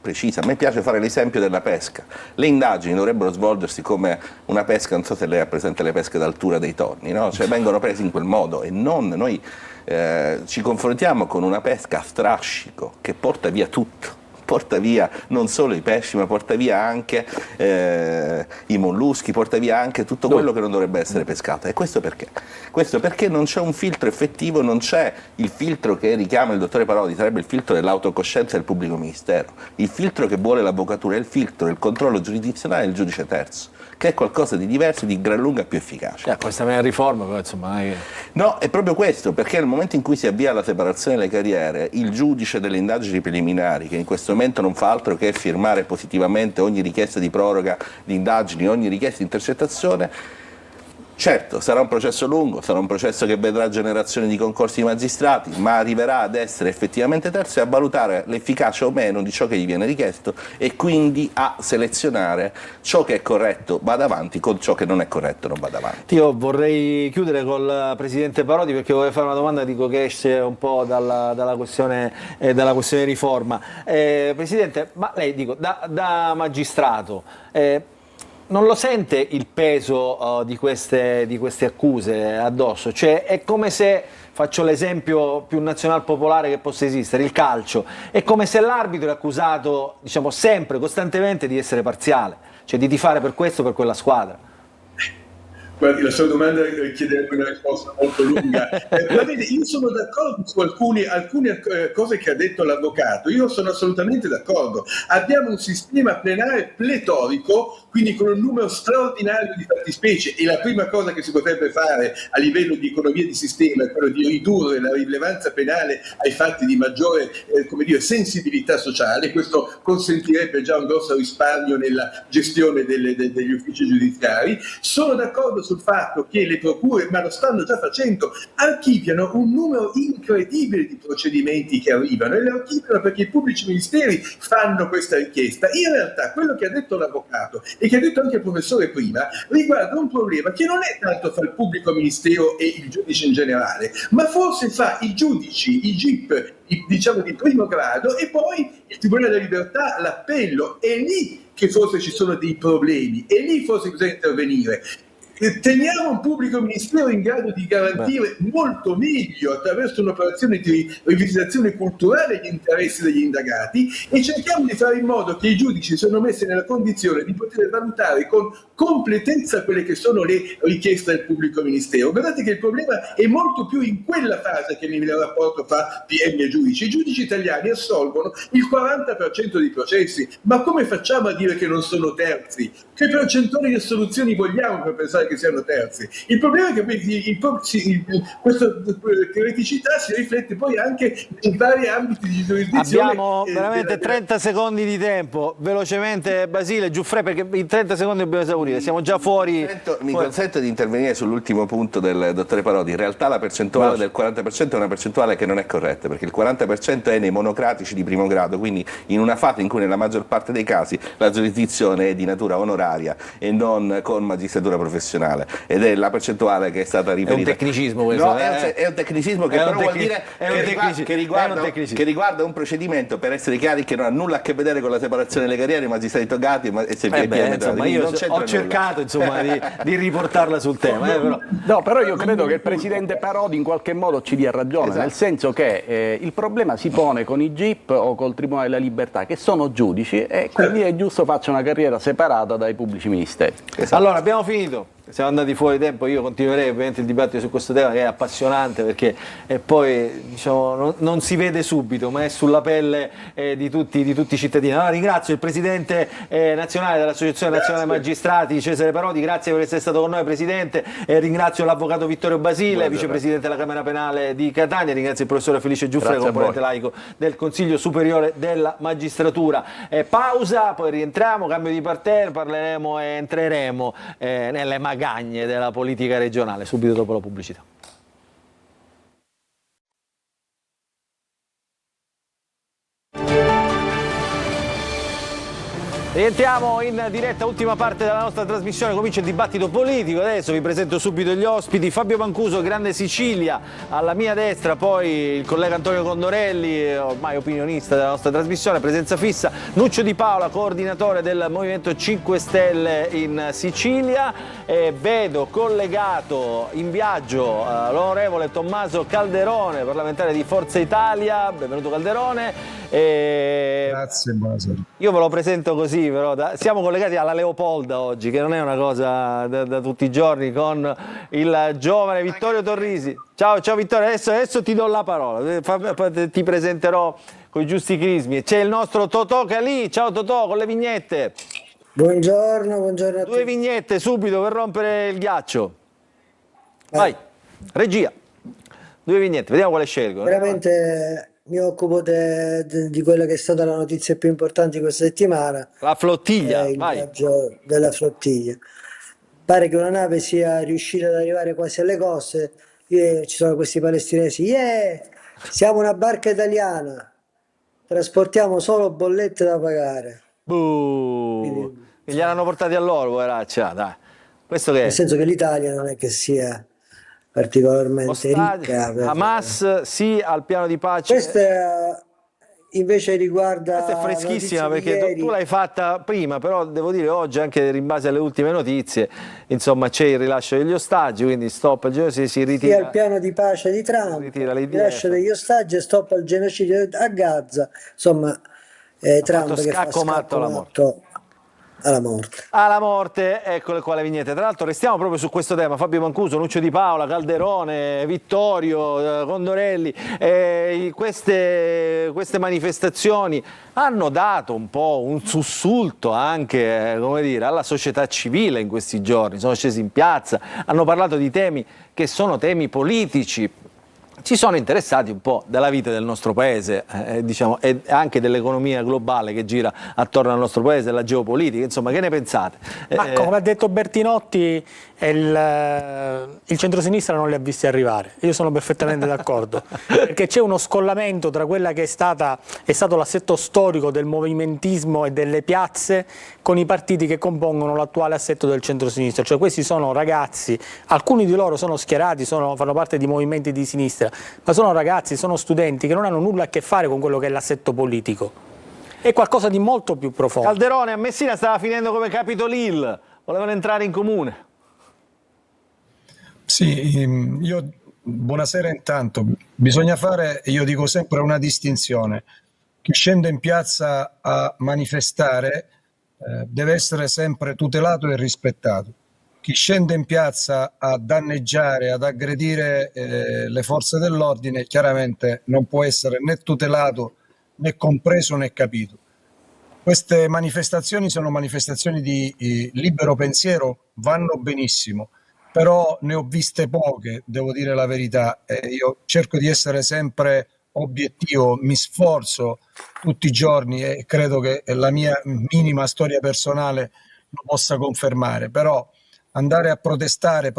preciso. A me piace fare l'esempio della pesca. Le indagini dovrebbero svolgersi come una pesca, non so se lei ha presente le pesche d'altura dei tonni, no? Cioè vengono presi in quel modo e non noi ci confrontiamo con una pesca a strascico che porta via tutto. Porta via non solo i pesci, ma porta via anche i molluschi, porta via anche tutto quello che non dovrebbe essere pescato. E questo perché? Questo perché non c'è un filtro effettivo, non c'è il filtro che richiama il dottore Parodi, sarebbe il filtro dell'autocoscienza del pubblico ministero. Il filtro che vuole l'avvocatura è il filtro del controllo giurisdizionale del giudice terzo, che è qualcosa di diverso e di gran lunga più efficace. Questa è una riforma, però insomma... No, è proprio questo, perché nel momento in cui si avvia la separazione delle carriere, il giudice delle indagini preliminari, che in questo momento non fa altro che firmare positivamente ogni richiesta di proroga di indagini, ogni richiesta di intercettazione, certo, sarà un processo lungo, sarà un processo che vedrà generazioni di concorsi di magistrati, ma arriverà ad essere effettivamente terzo e a valutare l'efficacia o meno di ciò che gli viene richiesto e quindi a selezionare ciò che è corretto vada avanti con ciò che non è corretto non vada avanti. Io vorrei chiudere col Presidente Parodi perché vorrei fare una domanda che esce un po' dalla questione riforma. Presidente, ma lei da magistrato non lo sente il peso di queste accuse addosso? Cioè è come se, faccio l'esempio più nazional-popolare che possa esistere, il calcio, è come se l'arbitro è accusato sempre, costantemente di essere parziale, cioè di tifare per questo o per quella squadra. Guardi, la sua domanda chiederebbe una risposta molto lunga. Ma vede, io sono d'accordo su alcune cose che ha detto l'avvocato, io sono assolutamente d'accordo. Abbiamo un sistema penale pletorico, quindi con un numero straordinario di fattispecie, e la prima cosa che si potrebbe fare a livello di economia di sistema è quello di ridurre la rilevanza penale ai fatti di maggiore sensibilità sociale. Questo consentirebbe già un grosso risparmio nella gestione degli uffici giudiziari. Sono d'accordo sul fatto che le procure, ma lo stanno già facendo, archiviano un numero incredibile di procedimenti che arrivano, e le archiviano perché i pubblici ministeri fanno questa richiesta. In realtà quello che ha detto l'avvocato e che ha detto anche il professore prima riguarda un problema che non è tanto fra il pubblico ministero e il giudice in generale, ma forse fra i giudici, i GIP, di primo grado, e poi il Tribunale della Libertà, l'appello. È lì che forse ci sono dei problemi, è lì forse bisogna intervenire. teniamo un pubblico ministero in grado di garantire molto meglio, attraverso un'operazione di rivisitazione culturale, gli interessi degli indagati, e cerchiamo di fare in modo che i giudici siano messi nella condizione di poter valutare con completezza quelle che sono le richieste del pubblico ministero. Guardate che il problema è molto più in quella fase che nel rapporto fra PM e giudici. I giudici italiani assolvono il 40% dei processi, ma come facciamo a dire che non sono terzi? Che percentuali di assoluzioni vogliamo per pensare che siano terzi? Il problema è che questa criticità si riflette poi anche in vari ambiti di giurisdizione. Abbiamo veramente 30 secondi di tempo, velocemente Basile, Giuffre, perché in 30 secondi dobbiamo esaurire, siamo già fuori. Mi consento di intervenire sull'ultimo punto del dottore Parodi. In realtà la percentuale del 40% è una percentuale che non è corretta, perché il 40% è nei monocratici di primo grado, quindi in una fase in cui nella maggior parte dei casi la giurisdizione è di natura onoraria e non con magistratura professionale, ed è la percentuale che è stata riferita. È un tecnicismo questo, no, è un tecnicismo che però vuol dire che riguarda un procedimento, per essere chiari, che non ha nulla a che vedere con la separazione delle carriere, i magistrati togati e insomma, io ho cercato di riportarla sul tema. Però io credo che il presidente Parodi in qualche modo ci dia ragione, nel senso che il problema si pone con i GIP o col Tribunale della Libertà, che sono giudici, e quindi è giusto faccia una carriera separata dai pubblici ministeri. Allora, abbiamo finito. Siamo andati fuori tempo, io continuerei ovviamente il dibattito su questo tema che è appassionante, perché poi diciamo, non si vede subito, ma è sulla pelle di tutti i cittadini. Allora, ringrazio il Presidente nazionale dell'Associazione Nazionale Magistrati, Cesare Parodi, grazie per essere stato con noi Presidente, ringrazio l'Avvocato Vittorio Basile, Vicepresidente della Camera Penale di Catania, ringrazio il Professore Felice Giuffre, componente laico del Consiglio Superiore della Magistratura. Pausa, poi rientriamo, cambio di parterre, parleremo e entreremo nelle magagne della politica regionale, subito dopo la pubblicità. Rientriamo in diretta, ultima parte della nostra trasmissione, comincia il dibattito politico. Adesso vi presento subito gli ospiti: Fabio Mancuso, Grande Sicilia, alla mia destra poi il collega Antonio Condorelli, ormai opinionista della nostra trasmissione, presenza fissa, Nuccio Di Paola, coordinatore del Movimento 5 Stelle in Sicilia, e vedo collegato in viaggio l'onorevole Tommaso Calderone, parlamentare di Forza Italia. Benvenuto Calderone. Grazie, buonasera. Io ve lo presento così, però siamo collegati alla Leopolda oggi, che non è una cosa da tutti i giorni, con il giovane Vittorio Torrisi. Ciao Vittorio, adesso ti do la parola, ti presenterò con i giusti crismi. C'è il nostro Totò Calì. Ciao Totò, con le vignette. Buongiorno a tutti. 2 vignette subito per rompere il ghiaccio. Vai, regia. 2 vignette, vediamo quale scelgo. Veramente mi occupo di quella che è stata la notizia più importante questa settimana. La flottiglia, il viaggio della flottiglia. Pare che una nave sia riuscita ad arrivare quasi alle coste. Ci sono questi palestinesi. Siamo una barca italiana, trasportiamo solo bollette da pagare. Quindi gli hanno portati a loro, poveraccia, dai. Questo che è? Nel senso che l'Italia non è che sia particolarmente ricca. Hamas sì al piano di pace. Questa invece riguarda. Questa è freschissima, perché tu l'hai fatta prima, però devo dire oggi, anche in base alle ultime notizie, insomma, c'è il rilascio degli ostaggi, quindi stop al genocidio, si ritira. Sì, al piano di pace di Trump, rilascio degli ostaggi e stop al genocidio a Gaza. Insomma, Trump che fa scacco matto alla morte. Alla morte, eccole qua le vignette. Tra l'altro restiamo proprio su questo tema. Fabio Mancuso, Nuccio Di Paola, Calderone, Vittorio, Condorelli, queste manifestazioni hanno dato un po' un sussulto anche, come dire, alla società civile in questi giorni. Sono scesi in piazza, hanno parlato di temi che sono temi politici. Ci sono interessati un po' della vita del nostro paese, diciamo, e anche dell'economia globale che gira attorno al nostro paese, la geopolitica, insomma, che ne pensate? Ma come ha detto Bertinotti, il centrosinistra non li ha visti arrivare. Io sono perfettamente d'accordo, perché c'è uno scollamento tra quella che è stato l'assetto storico del movimentismo e delle piazze con i partiti che compongono l'attuale assetto del centrosinistra. Cioè questi sono ragazzi, alcuni di loro sono schierati, fanno parte di movimenti di sinistra, ma sono ragazzi, sono studenti che non hanno nulla a che fare con quello che è l'assetto politico. È qualcosa di molto più profondo. Calderone a Messina stava finendo come Capitol Hill, volevano entrare in comune. Sì, buonasera intanto. Bisogna fare, io dico sempre, una distinzione. Chi scende in piazza a manifestare deve essere sempre tutelato e rispettato. Chi scende in piazza a danneggiare, ad aggredire le forze dell'ordine, chiaramente non può essere né tutelato, né compreso, né capito. Queste manifestazioni sono manifestazioni di libero pensiero, vanno benissimo, però ne ho viste poche, devo dire la verità. Io cerco di essere sempre obiettivo, mi sforzo tutti i giorni e credo che la mia minima storia personale lo possa confermare, però andare a protestare,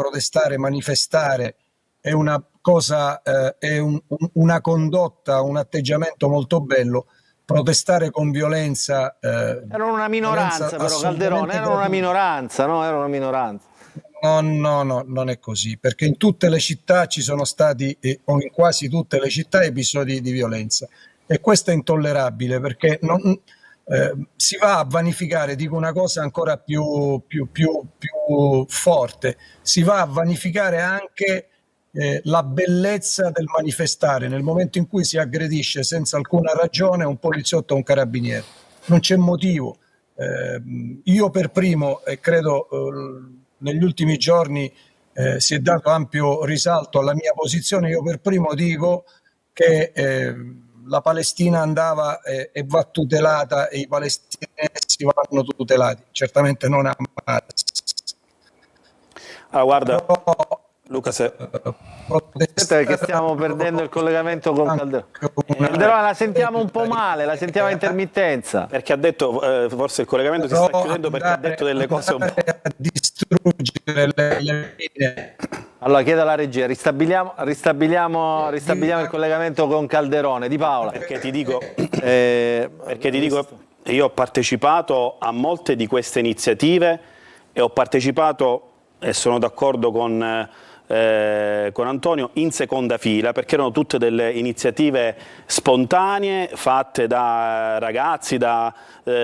manifestare è una cosa, è una condotta, un atteggiamento molto bello. Protestare con violenza... erano una minoranza però, Calderone, erano una minoranza, no? Era una minoranza. No, non è così, perché in tutte le città ci sono stati, o in quasi tutte le città, episodi di violenza. E questo è intollerabile, perché si va a vanificare, dico una cosa ancora più forte, si va a vanificare anche la bellezza del manifestare nel momento in cui si aggredisce senza alcuna ragione un poliziotto o un carabiniere. Non c'è motivo. Io per primo, e credo negli ultimi giorni si è dato ampio risalto alla mia posizione, io per primo dico che la Palestina andava e va tutelata e i palestinesi vanno tutelati, certamente non a Hamas. Guarda, Luca, aspetta che stiamo perdendo il collegamento con Calderone. Calderone la sentiamo un po' male, la sentiamo a intermittenza. Perché ha detto, forse il collegamento si sta chiudendo perché ha detto delle cose un po'... distruggere le linee. Allora chiedo alla regia, ristabiliamo il collegamento con Calderone. Di Paola. Perché ti dico, io ho partecipato a molte di queste iniziative e ho partecipato, e sono d'accordo con Antonio, in seconda fila, perché erano tutte delle iniziative spontanee fatte da ragazzi, da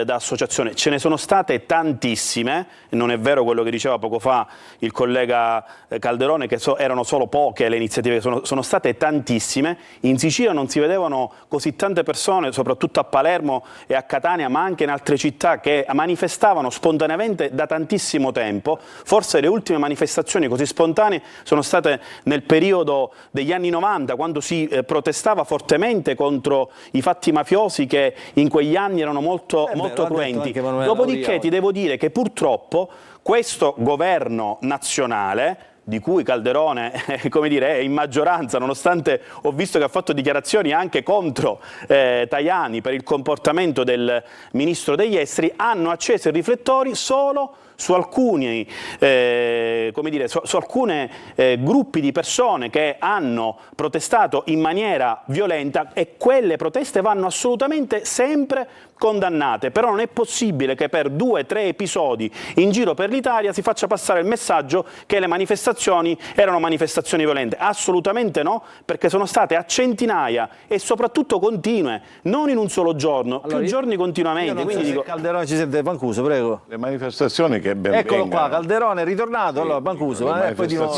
associazioni. Ce ne sono state tantissime, non è vero quello che diceva poco fa il collega Calderone, che erano solo poche le iniziative, sono state tantissime. In Sicilia non si vedevano così tante persone, soprattutto a Palermo e a Catania, ma anche in altre città, che manifestavano spontaneamente da tantissimo tempo. Forse le ultime manifestazioni così spontanee sono state nel periodo degli anni 90, quando si protestava fortemente contro i fatti mafiosi che in quegli anni erano molto cruenti. Dopodiché ti devo dire che purtroppo questo governo nazionale, di cui Calderone come dire, è in maggioranza, nonostante ho visto che ha fatto dichiarazioni anche contro Tajani per il comportamento del ministro degli esteri, hanno acceso i riflettori solo su alcuni su alcune gruppi di persone che hanno protestato in maniera violenta, e quelle proteste vanno assolutamente sempre condannate. Però non è possibile che per 2 o 3 episodi in giro per l'Italia si faccia passare il messaggio che le manifestazioni erano manifestazioni violente. Assolutamente no, perché sono state a centinaia e soprattutto continue, non in un solo giorno, allora, più giorni continuamente. Quindi dico... Calderone ci sente, Mancuso, prego. Le manifestazioni che ben Eccolo vengano. qua, Calderone è ritornato, allora Mancuso. Poi di nuovo...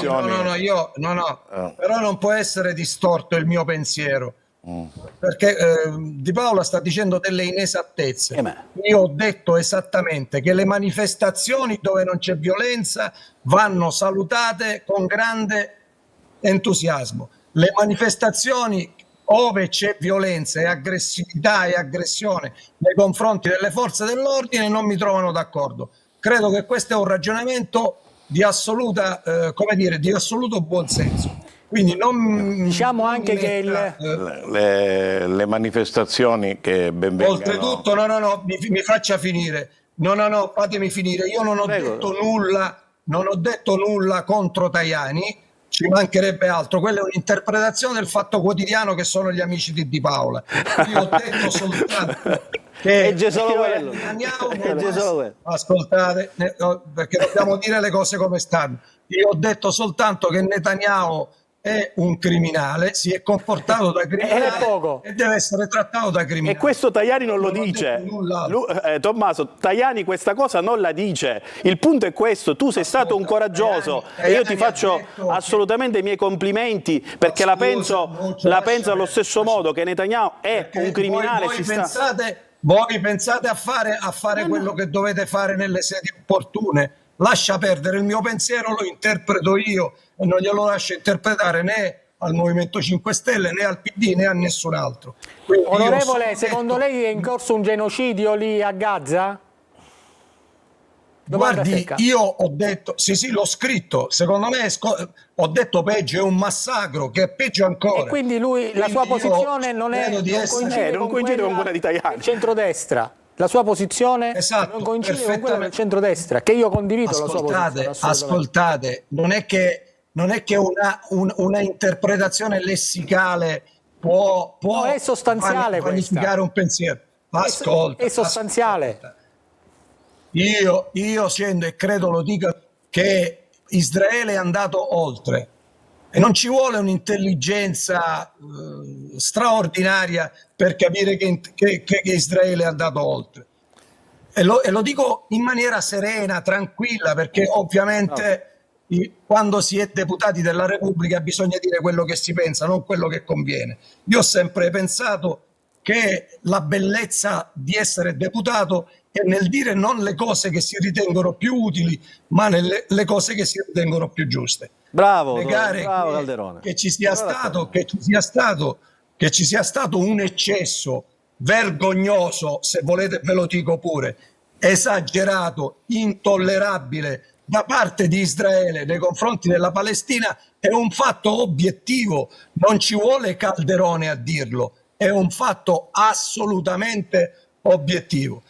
Però non può essere distorto il mio pensiero. Perché Di Paola sta dicendo delle inesattezze. Io ho detto esattamente che le manifestazioni dove non c'è violenza vanno salutate con grande entusiasmo. Le manifestazioni ove c'è violenza e aggressività e aggressione nei confronti delle forze dell'ordine non mi trovano d'accordo. Credo che questo è un ragionamento di assoluta, di assoluto buonsenso. Quindi non diciamo anche che le manifestazioni che ben vengano. Oltretutto, mi faccia finire. No, fatemi finire. Io non ho detto nulla contro Tajani, ci mancherebbe altro. Quella è un'interpretazione del Fatto Quotidiano, che sono gli amici di Di Paola. Io ho detto soltanto che ascoltate, perché dobbiamo dire le cose come stanno. Io ho detto soltanto che Netanyahu è un criminale, si è comportato da criminale e deve essere trattato da criminale. E questo Tajani non lo dice. Tommaso, Tajani questa cosa non la dice. Il punto è questo: tu sei stato un coraggioso e io ti faccio assolutamente i miei complimenti, perché la penso allo stesso modo, che Netanyahu è un criminale. Voi pensate a fare quello che dovete fare nelle sedi opportune. Lascia perdere, il mio pensiero lo interpreto io e non glielo lascio interpretare né al Movimento 5 Stelle né al PD né a nessun altro. Quindi onorevole, secondo lei è in corso un genocidio lì a Gaza? Guardi, io ho detto, sì, l'ho scritto, secondo me ho detto peggio, è un massacro, che è peggio ancora. E quindi la sua posizione non coincide con quella di Tajani. Centrodestra. La sua posizione non coincide con quella del centrodestra, che io condivido la sua posizione. Ascoltate, non è che una interpretazione lessicale può è sostanziale vanificare un pensiero. Ascolta, è sostanziale. Ascolta. Io scendo e credo lo dica che Israele è andato oltre e non ci vuole un'intelligenza straordinaria per capire che Israele è andato oltre, e lo dico in maniera serena, tranquilla, perché ovviamente quando si è deputati della Repubblica bisogna dire quello che si pensa, non quello che conviene. Io ho sempre pensato che la bellezza di essere deputato è nel dire non le cose che si ritengono più utili, ma le cose che si ritengono più giuste. Bravo Calderone. Che ci sia stato un eccesso vergognoso, se volete ve lo dico pure, esagerato, intollerabile da parte di Israele nei confronti della Palestina, è un fatto obiettivo, non ci vuole Calderone a dirlo, è un fatto assolutamente obiettivo.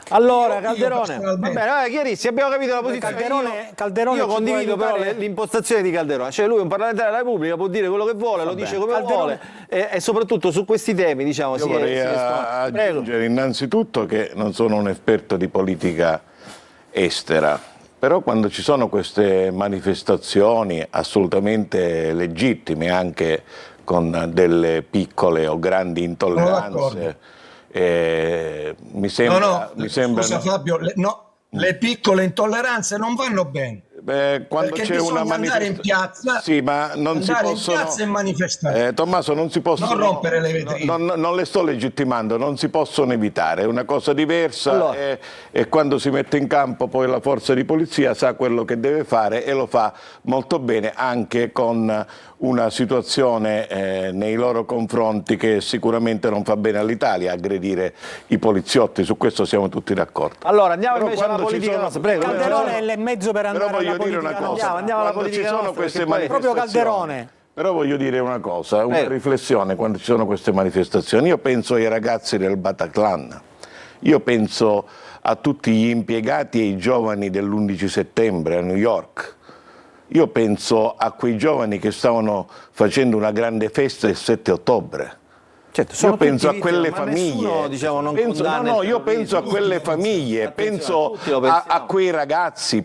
Allora, Calderone, va bene, chiarissimo, abbiamo capito la posizione. Calderone io condivido però l'impostazione di Calderone, cioè lui è un parlamentare della Repubblica, può dire quello che vuole, lo dice come vuole, e soprattutto su questi temi, diciamo, io vorrei aggiungere innanzitutto che non sono un esperto di politica estera, però quando ci sono queste manifestazioni assolutamente legittime, anche con delle piccole o grandi intolleranze, mi sembra scusa Fabio, le piccole intolleranze non vanno bene. Quando c'è una andare in piazza, sì, ma non si possono, in piazza e manifestare. Tommaso, non si possono, non rompere le vetrine. Non le sto legittimando, non si possono evitare, è una cosa diversa. Allora. E quando si mette in campo poi la forza di polizia sa quello che deve fare e lo fa molto bene, anche con una situazione nei loro confronti che sicuramente non fa bene all'Italia, aggredire i poliziotti, su questo siamo tutti d'accordo. Allora andiamo invece alla politica. Prego, Calderone è il mezzo per andare alla dire una cosa, andiamo alla politica, ci sono queste proprio Calderone. Però voglio dire una cosa, una riflessione quando ci sono queste manifestazioni. Io penso ai ragazzi del Bataclan, io penso a tutti gli impiegati e ai giovani dell'11 settembre a New York, io penso a quei giovani che stavano facendo una grande festa il 7 ottobre. Certo, io penso a quelle famiglie, nessuno, diciamo, io penso a quelle famiglie, penso a quei ragazzi,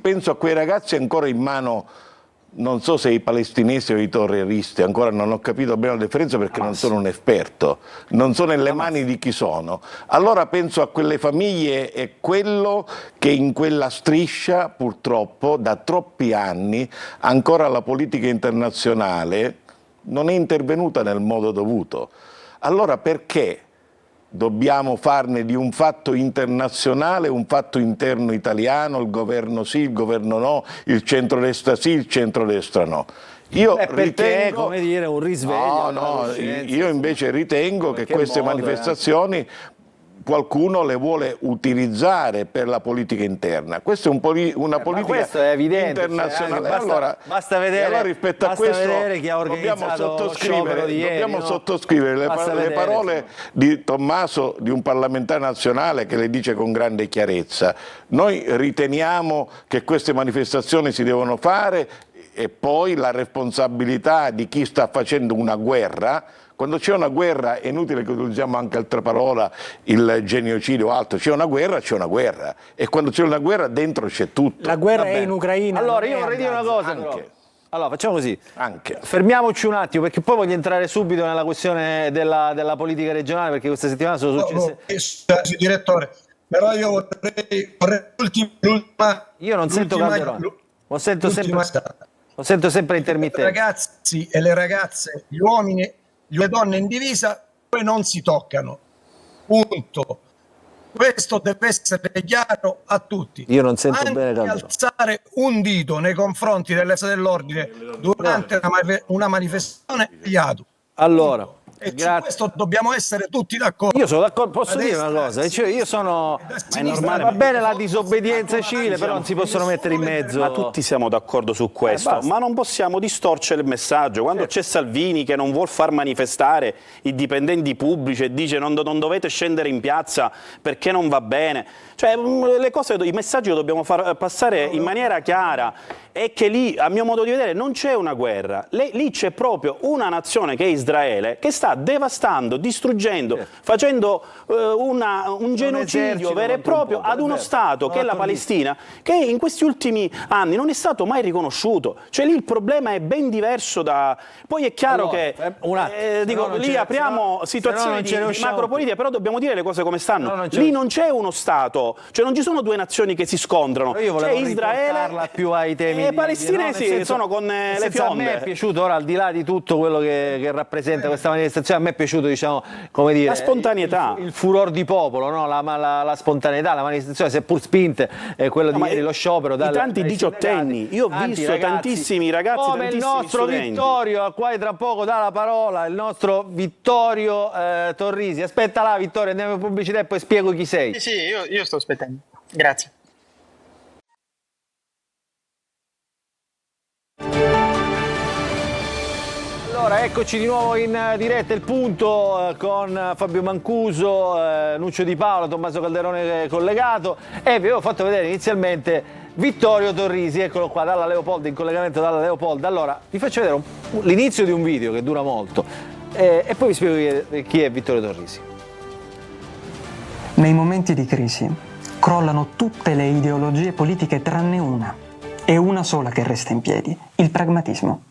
ancora in mano, non so se i palestinesi o i terroristi, ancora non ho capito bene la differenza perché non sono un esperto, non so nelle mani di chi sono. Allora penso a quelle famiglie e quello che in quella striscia purtroppo da troppi anni ancora la politica internazionale non è intervenuta nel modo dovuto. Allora perché dobbiamo farne di un fatto internazionale un fatto interno italiano, il governo sì, il governo no, il centrodestra sì, il centrodestra no? Io ritengo, come dire, un risveglio. Io invece ritengo che queste manifestazioni qualcuno le vuole utilizzare per la politica interna. Questa è una politica è evidente, internazionale. Basta vedere, rispetto a questo chi ha organizzato dobbiamo sottoscrivere le parole di Tommaso, di un parlamentare nazionale che le dice con grande chiarezza. Noi riteniamo che queste manifestazioni si devono fare e poi la responsabilità di chi sta facendo una guerra. Quando c'è una guerra è inutile che utilizziamo anche altra parola, il genocidio o altro, c'è una guerra e quando c'è una guerra dentro c'è tutto. La guerra è in Ucraina. Allora io vorrei dire una cosa, Allora, facciamo così. Anche. Fermiamoci un attimo, perché poi voglio entrare subito nella questione della politica regionale, perché questa settimana sono successe... Direttore, però io vorrei l'ultima... Io non sento Calderone. Lo sento sempre intermittente. I ragazzi e le ragazze, gli uomini e le donne in divisa poi non si toccano. Punto. Questo deve essere chiaro a tutti. Io non sento anche bene Calderone. Alzare un dito nei confronti delle forze dell'ordine durante una manifestazione è sbagliato. Allora, e su questo dobbiamo essere tutti d'accordo. Io sono d'accordo, posso dire una cosa? Cioè, io sono... Ma è normale. Va bene la disobbedienza civile, però non si possono mettere in mezzo... Ma tutti siamo d'accordo su questo, ma non possiamo distorcere il messaggio. Quando c'è Salvini che non vuol far manifestare i dipendenti pubblici e dice non dovete scendere in piazza perché non va bene, cioè le cose, i messaggi lo dobbiamo far passare in maniera chiara. È che lì, a mio modo di vedere, non c'è una guerra, lì c'è proprio una nazione che è Israele, che sta devastando, distruggendo, facendo un genocidio vero e proprio ad uno Stato che è la Palestina, che in questi ultimi anni non è stato mai riconosciuto. Cioè lì il problema è ben diverso da... Poi è chiaro che lì apriamo situazioni di macropolitica, però dobbiamo dire le cose come stanno. Lì non c'è uno Stato, cioè non ci sono due nazioni che si scontrano, c'è Israele più ai temi e i palestinesi sono con le fionde. A me è piaciuto, ora al di là di tutto quello che rappresenta questa manifestazione, a me è piaciuto, diciamo, come dire, la spontaneità, il furor di popolo, no? la spontaneità, la manifestazione, seppur spinte, quello di ieri, lo sciopero. I tanti diciottenni, io ho visto tantissimi ragazzi, come il nostro studenti. Vittorio, a quale tra poco dà la parola, il nostro Vittorio Torrisi. Aspetta là, Vittorio, andiamo in pubblicità e poi spiego chi sei. Sì, io sto aspettando. Grazie. Allora, eccoci di nuovo in diretta, il punto con Fabio Mancuso, Nuccio Di Paolo, Tommaso Calderone collegato, e vi avevo fatto vedere inizialmente Vittorio Torrisi, eccolo qua dalla Leopolda, in collegamento dalla Leopolda. Allora, vi faccio vedere l'inizio di un video che dura molto e poi vi spiego chi è Vittorio Torrisi. Nei momenti di crisi crollano tutte le ideologie politiche tranne una, e una sola che resta in piedi, il pragmatismo.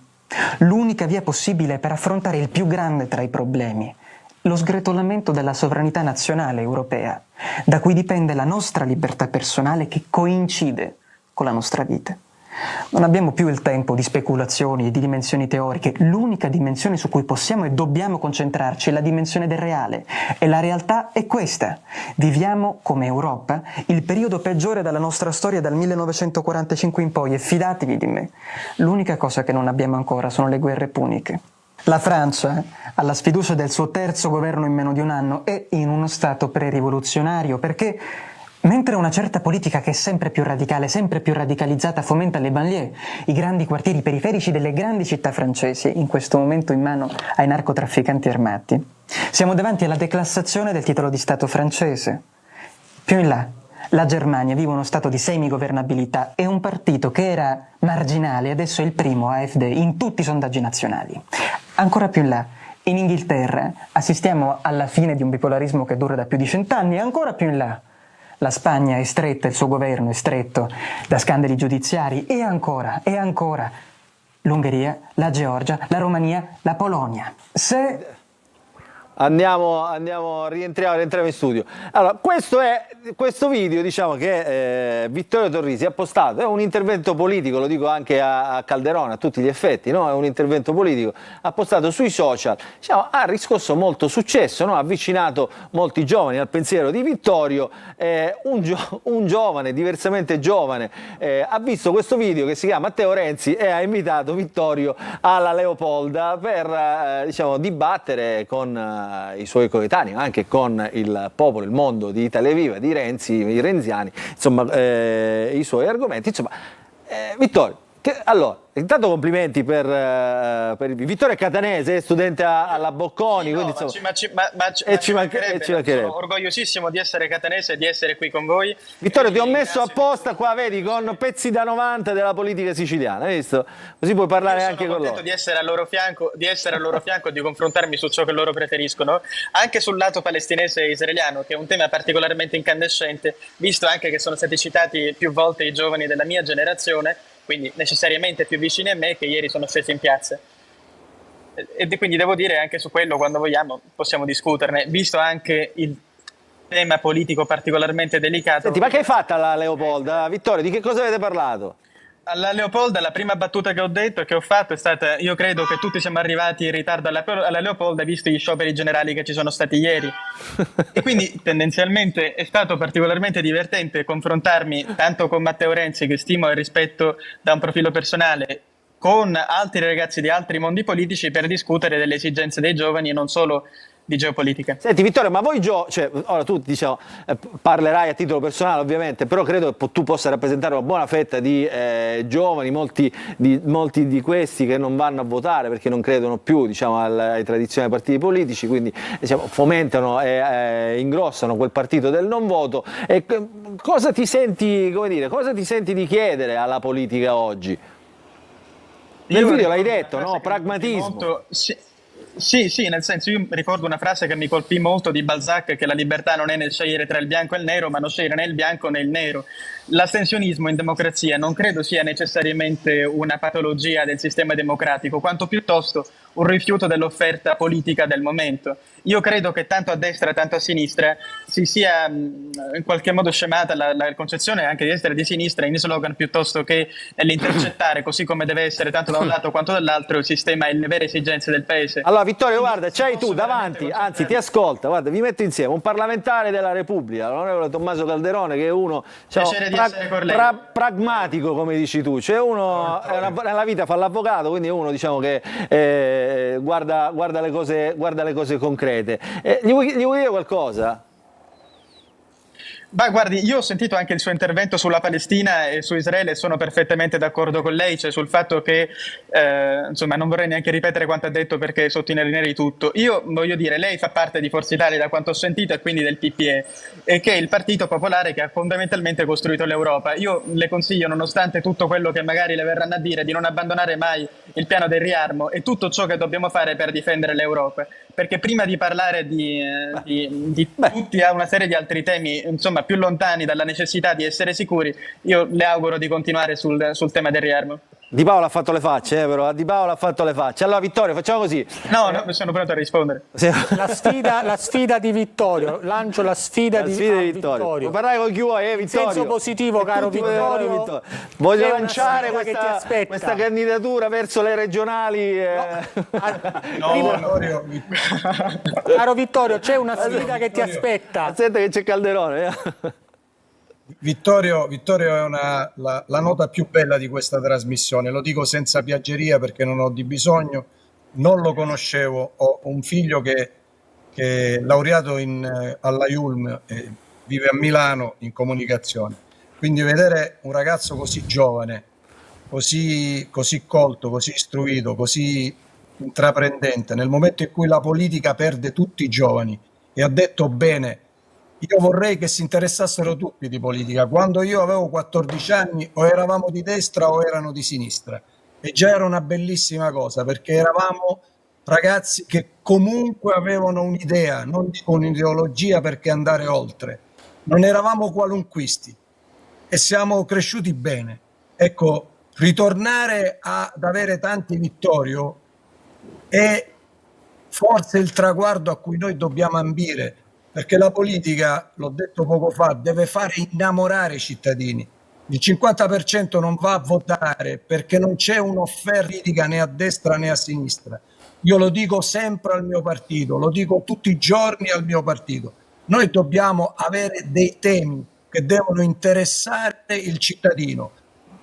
L'unica via possibile per affrontare il più grande tra i problemi, lo sgretolamento della sovranità nazionale europea, da cui dipende la nostra libertà personale che coincide con la nostra vita. Non abbiamo più il tempo di speculazioni e di dimensioni teoriche. L'unica dimensione su cui possiamo e dobbiamo concentrarci è la dimensione del reale. E la realtà è questa. Viviamo, come Europa, il periodo peggiore della nostra storia dal 1945 in poi, e fidatevi di me, l'unica cosa che non abbiamo ancora sono le guerre puniche. La Francia ha la sfiducia del suo terzo governo in meno di un anno e in uno stato pre-rivoluzionario, perché mentre una certa politica che è sempre più radicale, sempre più radicalizzata, fomenta le banlieue, i grandi quartieri periferici delle grandi città francesi, in questo momento in mano ai narcotrafficanti armati. Siamo davanti alla declassazione del titolo di Stato francese. Più in là, la Germania vive uno stato di semigovernabilità e un partito che era marginale adesso è il primo, AfD, in tutti i sondaggi nazionali. Ancora più in là, in Inghilterra assistiamo alla fine di un bipolarismo che dura da più di 100 anni, e ancora più in là la Spagna è stretta, il suo governo è stretto da scandali giudiziari, e ancora, l'Ungheria, la Georgia, la Romania, la Polonia. Rientriamo in studio. Allora, questo video, diciamo che Vittorio Torrisi ha postato, è un intervento politico, lo dico anche a Calderone, a tutti gli effetti, no? È un intervento politico, ha postato sui social, diciamo, ha riscosso molto successo, no? Ha avvicinato molti giovani al pensiero di Vittorio, un giovane, diversamente giovane, ha visto questo video che si chiama Matteo Renzi e ha invitato Vittorio alla Leopolda per diciamo, dibattere con i suoi coetanei, anche con il popolo, il mondo di Italia Viva, di Renzi, i renziani, insomma, i suoi argomenti. Insomma, Vittorio, allora, intanto complimenti per Vittorio è catanese, è studente alla Bocconi, sì, quindi, no, insomma, ci mancherebbe. Sono orgogliosissimo di essere catanese e di essere qui con voi. Vittorio, ti ho messo apposta qua, vedi, con pezzi da 90 della politica siciliana, hai visto? Così puoi parlare anche con loro. Sono contento di essere al loro fianco e di confrontarmi su ciò che loro preferiscono, anche sul lato palestinese e israeliano, che è un tema particolarmente incandescente, visto anche che sono stati citati più volte i giovani della mia generazione, quindi necessariamente più vicini a me, che ieri sono scesi in piazza. E quindi devo dire, anche su quello, quando vogliamo possiamo discuterne, visto anche il tema politico particolarmente delicato. Senti, ma che hai fatto alla Leopolda? Vittorio, di che cosa avete parlato? Alla Leopolda la prima battuta che ho detto e che ho fatto è stata: io credo che tutti siamo arrivati in ritardo alla Leopolda visto gli scioperi generali che ci sono stati ieri. E quindi tendenzialmente è stato particolarmente divertente confrontarmi tanto con Matteo Renzi, che stimo e rispetto da un profilo personale, con altri ragazzi di altri mondi politici per discutere delle esigenze dei giovani e non solo di geopolitica. Senti Vittorio, ma voi ora tu diciamo, parlerai a titolo personale ovviamente, però credo che tu possa rappresentare una buona fetta di giovani, molti di questi che non vanno a votare perché non credono più, diciamo, ai tradizionali partiti politici, quindi diciamo, fomentano e ingrossano quel partito del non voto. E cosa ti senti, come dire, cosa ti senti di chiedere alla politica oggi? Nel video l'hai detto, no? Pragmatismo. Sì, nel senso, io ricordo una frase che mi colpì molto di Balzac, che la libertà non è nel scegliere tra il bianco e il nero, ma non scegliere né il bianco né il nero. L'astensionismo in democrazia non credo sia necessariamente una patologia del sistema democratico, quanto piuttosto un rifiuto dell'offerta politica del momento. Io credo che tanto a destra tanto a sinistra si sia in qualche modo scemata la concezione anche di destra e di sinistra in slogan piuttosto che nell'intercettare, così come deve essere tanto da un lato quanto dall'altro, il sistema e le vere esigenze del paese. Allora Vittorio, guarda, c'hai tu davanti, anzi ti ascolta, guarda, vi metto insieme un parlamentare della Repubblica, l'onorevole Tommaso Calderone, che è uno pragmatico, come dici tu, cioè uno nella vita fa l'avvocato, quindi è uno, diciamo, che guarda le cose concrete. Gli vuoi dire qualcosa? Beh, guardi, io ho sentito anche il suo intervento sulla Palestina e su Israele e sono perfettamente d'accordo con lei, cioè sul fatto che, insomma, non vorrei neanche ripetere quanto ha detto perché sottolineerei tutto. Io voglio dire, lei fa parte di Forza Italia da quanto ho sentito e quindi del PPE, e che è il partito popolare che ha fondamentalmente costruito l'Europa. Io le consiglio, nonostante tutto quello che magari le verranno a dire, di non abbandonare mai il piano del riarmo e tutto ciò che dobbiamo fare per difendere l'Europa, perché prima di parlare di tutti a una serie di altri temi, insomma, più lontani dalla necessità di essere sicuri, io le auguro di continuare sul tema del riarmo. Di Paolo ha fatto le facce, però Di Paolo ha fatto le facce. Allora Vittorio, facciamo così. No, sono pronto a rispondere. La sfida di Vittorio, lancio la sfida di Vittorio. Parlare con chi vuoi, Vittorio. In senso positivo, caro Vittorio. Voglio lanciare questa candidatura verso le regionali. Caro Vittorio, c'è una sfida che ti aspetta. Aspetta che c'è Calderone. Vittorio è la nota più bella di questa trasmissione, lo dico senza piaggeria perché non ho di bisogno, non lo conoscevo, ho un figlio che è laureato alla IULM e vive a Milano in comunicazione, quindi vedere un ragazzo così giovane, così colto, così istruito, così intraprendente, nel momento in cui la politica perde tutti i giovani, e ha detto bene, io vorrei che si interessassero tutti di politica. Quando io avevo 14 anni o eravamo di destra o erano di sinistra, e già era una bellissima cosa perché eravamo ragazzi che comunque avevano un'idea, non dico un'ideologia perché andare oltre, non eravamo qualunquisti e siamo cresciuti bene. Ecco, ritornare ad avere tanti Vittorio è forse il traguardo a cui noi dobbiamo ambire, perché la politica, l'ho detto poco fa, deve fare innamorare i cittadini. Il 50% non va a votare perché non c'è un'offerta politica né a destra né a sinistra. Io lo dico sempre al mio partito, lo dico tutti i giorni al mio partito. Noi dobbiamo avere dei temi che devono interessare il cittadino.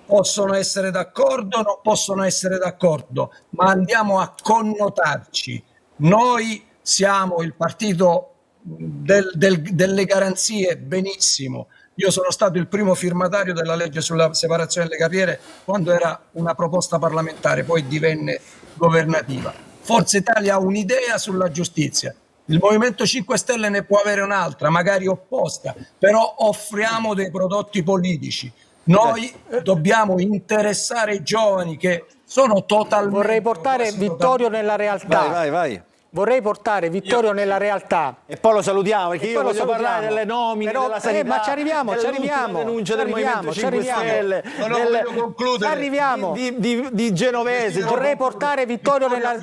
Possono essere d'accordo o non possono essere d'accordo, ma andiamo a connotarci. Noi siamo il partito delle garanzie, benissimo. Io sono stato il primo firmatario della legge sulla separazione delle carriere quando era una proposta parlamentare, poi divenne governativa. Forza Italia ha un'idea sulla giustizia, il Movimento 5 Stelle ne può avere un'altra, magari opposta, però offriamo dei prodotti politici. Noi dobbiamo interessare i giovani che sono totalmente... Vorrei portare Vittorio nella realtà. Vai. vorrei portare Vittorio nella realtà. E poi lo salutiamo, perché E io poi lo voglio parlare salutiamo. delle nomine, Però, della sanità, ma ci arriviamo, denuncia del Movimento 5 Stelle, voglio concludere. Arriviamo. di Genovese. Vorrei portare Vittorio nella...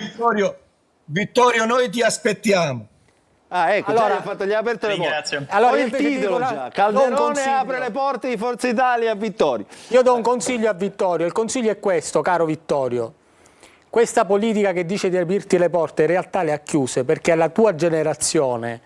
Vittorio, noi ti aspettiamo. Ah, ecco, Allora, gli ha aperto le porte. Ringrazio. Allora, Ho io il perché titolo dico già. do un Calderone consiglio. apre le porte di Forza Italia a Vittorio. Io do un consiglio a Vittorio, il consiglio è questo, caro Vittorio. Questa politica che dice di aprirti le porte in realtà le ha chiuse, perché la tua generazione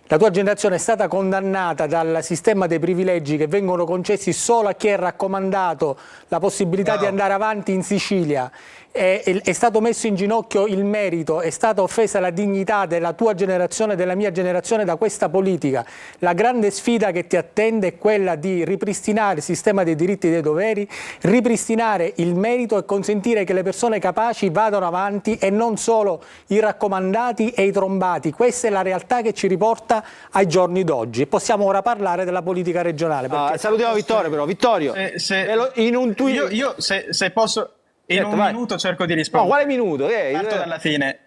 è stata condannata dal sistema dei privilegi che vengono concessi solo a chi è raccomandato la possibilità di andare avanti in Sicilia. È stato messo in ginocchio il merito, è stata offesa la dignità della tua generazione e della mia generazione da questa politica. La grande sfida che ti attende è quella di ripristinare il sistema dei diritti e dei doveri, ripristinare il merito e consentire che le persone capaci vadano avanti e non solo i raccomandati e i trombati. Questa è la realtà che ci riporta ai giorni d'oggi. E possiamo ora parlare della politica regionale. Salutiamo Vittorio però. Vittorio, in un tweet... Io se posso... In un minuto cerco di rispondere. No, quale minuto? Parto dalla fine.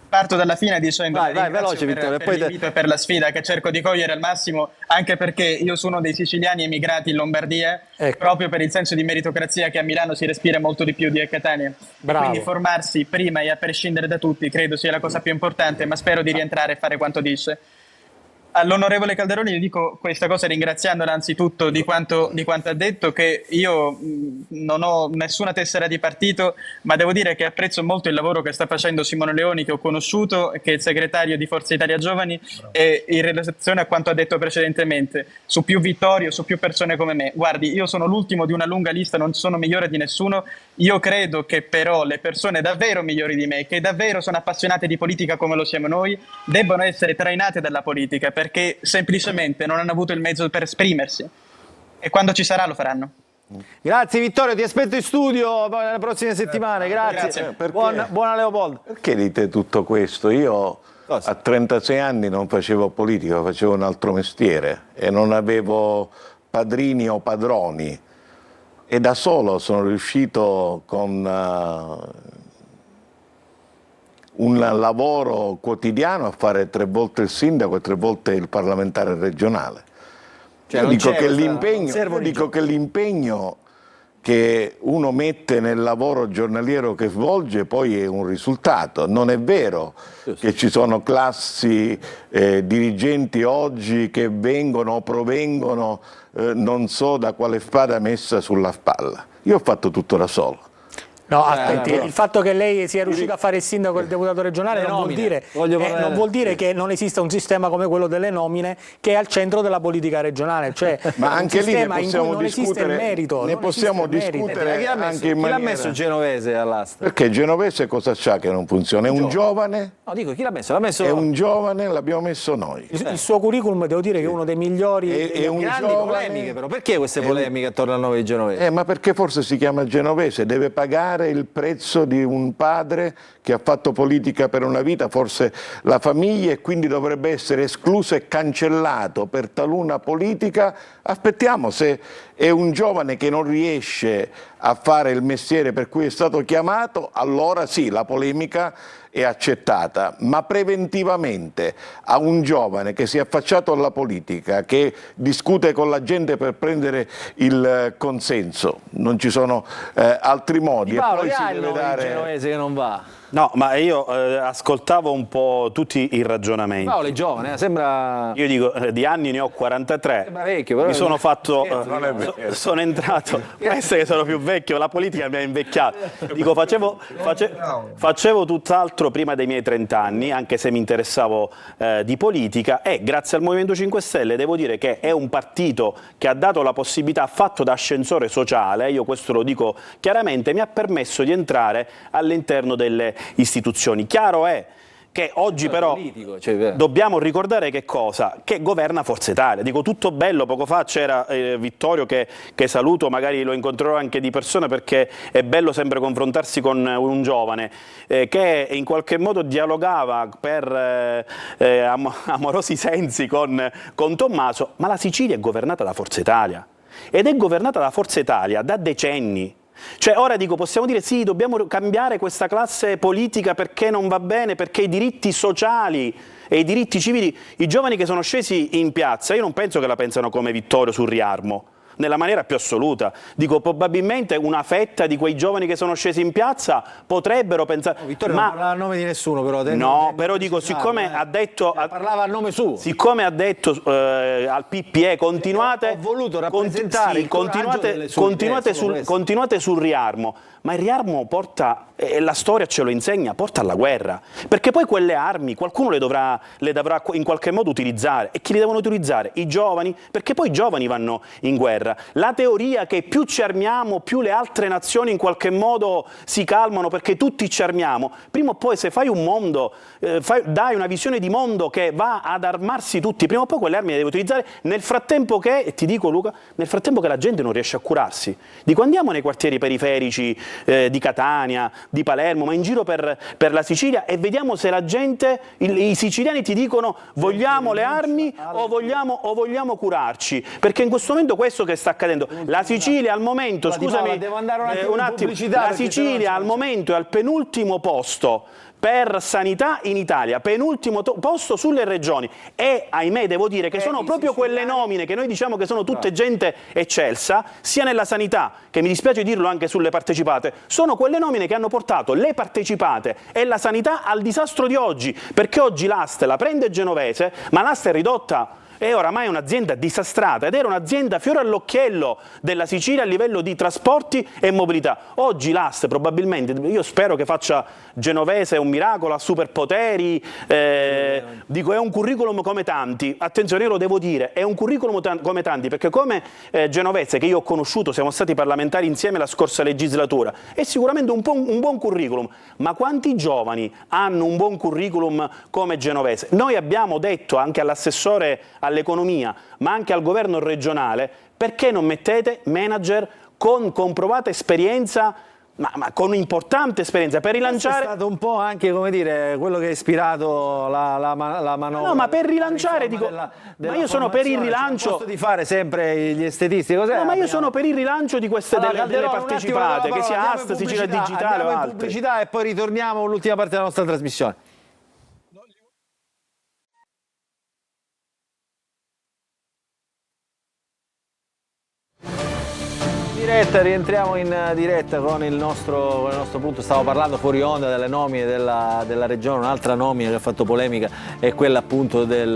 Parto dalla fine dicendo vai, veloce, Vittorio, per l'invito e per la sfida che cerco di cogliere al massimo, anche perché io sono dei siciliani emigrati in Lombardia, proprio per il senso di meritocrazia che a Milano si respira molto di più di a Catania. Bravo. Quindi formarsi prima e a prescindere da tutti credo sia la cosa più importante, ma spero di rientrare e fare quanto dice. All'onorevole Calderoni gli dico questa cosa ringraziandola anzitutto di quanto ha detto, che io non ho nessuna tessera di partito, ma devo dire che apprezzo molto il lavoro che sta facendo Simone Leoni, che ho conosciuto, che è il segretario di Forza Italia Giovani, e in relazione a quanto ha detto precedentemente, su più Vittorio, su più persone come me. Guardi, io sono l'ultimo di una lunga lista, non sono migliore di nessuno, io credo che però le persone davvero migliori di me, che davvero sono appassionate di politica come lo siamo noi, debbano essere trainate dalla politica, perché semplicemente non hanno avuto il mezzo per esprimersi e quando ci sarà lo faranno. Grazie Vittorio, ti aspetto in studio nelle prossime settimane. Grazie. Buona Leopoldo. Perché dite tutto questo? Io a 36 anni non facevo politica, facevo un altro mestiere e non avevo padrini o padroni e da solo sono riuscito con un lavoro quotidiano a fare 3 volte il sindaco e 3 volte il parlamentare regionale. Io dico che l'impegno che uno mette nel lavoro giornaliero che svolge poi è un risultato. Non è vero che ci sono classi dirigenti oggi che vengono o provengono non so da quale spada messa sulla spalla. Io ho fatto tutto da solo. No, aspetti, il fatto che lei sia riuscito a fare il sindaco e il deputato regionale non vuol dire che non esista un sistema come quello delle nomine che è al centro della politica regionale, cioè ma anche lì ne possiamo non esiste il merito. Ne possiamo discutere anche in maniera... Chi l'ha messo Genovese all'asta? Perché Genovese cosa c'ha che non funziona? È un giovane? No, dico, chi l'ha messo? L'ha messo... È un giovane, l'abbiamo messo noi. Il suo curriculum devo dire che è uno dei migliori. È un grandi giovane... polemiche però. Perché queste polemiche attorno al nome di Genovese? Ma perché forse si chiama Genovese, deve pagare il prezzo di un padre che ha fatto politica per una vita, forse la famiglia, e quindi dovrebbe essere escluso e cancellato per taluna politica. Aspettiamo, se è un giovane che non riesce a fare il mestiere per cui è stato chiamato, allora sì, la polemica è accettata, ma preventivamente a un giovane che si è affacciato alla politica, che discute con la gente per prendere il consenso, non ci sono altri modi. Paolo, e poi che si ha il deve nome di dare... Genovese che non va? No, ma io ascoltavo un po' tutti i ragionamenti. Paolo è giovane, sembra... Io dico, di anni ne ho 43. Sembra vecchio, però... Mi sono fatto... non è vero. sono entrato... Può essere che sono più vecchio, la politica mi ha invecchiato. Dico, facevo tutt'altro prima dei miei 30 anni, anche se mi interessavo di politica, e grazie al Movimento 5 Stelle devo dire che è un partito che ha dato la possibilità, fatto da ascensore sociale, io questo lo dico chiaramente, mi ha permesso di entrare all'interno delle istituzioni. Chiaro è che oggi però dobbiamo ricordare che cosa? Che governa Forza Italia. Dico, tutto bello, poco fa c'era Vittorio che saluto, magari lo incontrerò anche di persona perché è bello sempre confrontarsi con un giovane che in qualche modo dialogava per amorosi sensi con Tommaso, ma la Sicilia è governata da Forza Italia ed è governata da Forza Italia da decenni. Cioè ora dico, possiamo dire sì, dobbiamo cambiare questa classe politica perché non va bene, perché i diritti sociali e i diritti civili, i giovani che sono scesi in piazza, io non penso che la pensano come Vittorio Surriarmo, nella maniera più assoluta. Dico, probabilmente una fetta di quei giovani che sono scesi in piazza potrebbero pensare... Vittorio non parlava a nome di nessuno, però... No, però dico, siccome ha detto... parlava a nome suo. Siccome ha detto al PPE, continuate... Ho voluto rappresentare il coraggio delle sue idee, continuate sul riarmo, ma il riarmo porta, e la storia ce lo insegna, porta alla guerra, perché poi quelle armi qualcuno le dovrà in qualche modo utilizzare, e chi le devono utilizzare? I giovani, perché poi i giovani vanno in guerra. La teoria che più ci armiamo, più le altre nazioni in qualche modo si calmano perché tutti ci armiamo, prima o poi se fai un mondo, dai una visione di mondo che va ad armarsi tutti, prima o poi quelle armi le devi utilizzare, nel frattempo che, e ti dico Luca, nel frattempo che la gente non riesce a curarsi. Dico, andiamo nei quartieri periferici di Catania, di Palermo, ma in giro per la Sicilia, e vediamo se la gente, i siciliani ti dicono vogliamo le armi o vogliamo curarci, perché in questo momento questo che sta accadendo. La Sicilia al momento, scusami un attimo, la Sicilia al momento è al penultimo posto per sanità in Italia, penultimo posto sulle regioni, e ahimè devo dire che sono proprio quelle nomine che noi diciamo che sono tutte gente eccelsa, sia nella sanità, che mi dispiace dirlo anche sulle partecipate, sono quelle nomine che hanno portato le partecipate e la sanità al disastro di oggi, perché oggi l'AST la prende Genovese, ma l'AST è ridotta, è oramai un'azienda disastrata, ed era un'azienda fiore all'occhiello della Sicilia a livello di trasporti e mobilità. Oggi l'AST probabilmente, io spero che faccia Genovese un miracolo, ha superpoteri, dico, è un curriculum come tanti, attenzione, io lo devo dire, è un curriculum come tanti, perché come Genovese, che io ho conosciuto, siamo stati parlamentari insieme la scorsa legislatura, è sicuramente un buon curriculum, ma quanti giovani hanno un buon curriculum come Genovese? Noi abbiamo detto anche all'assessore all'economia, ma anche al governo regionale, perché non mettete manager con comprovata esperienza, ma con importante esperienza, per rilanciare... È stato un po' anche, come dire, quello che ha ispirato la manovra. No, ma per rilanciare, dico, ma io sono per il rilancio... di fare sempre gli estetisti, cos'è? No, ma io sono per il rilancio di queste delle partecipate, che sia AST, Sicilia Digitale o altre. Pubblicità e poi ritorniamo all'ultima parte della nostra trasmissione. Rientriamo in diretta con il nostro punto. Stavo parlando fuori onda delle nomine della regione. Un'altra nomina che ha fatto polemica è quella appunto del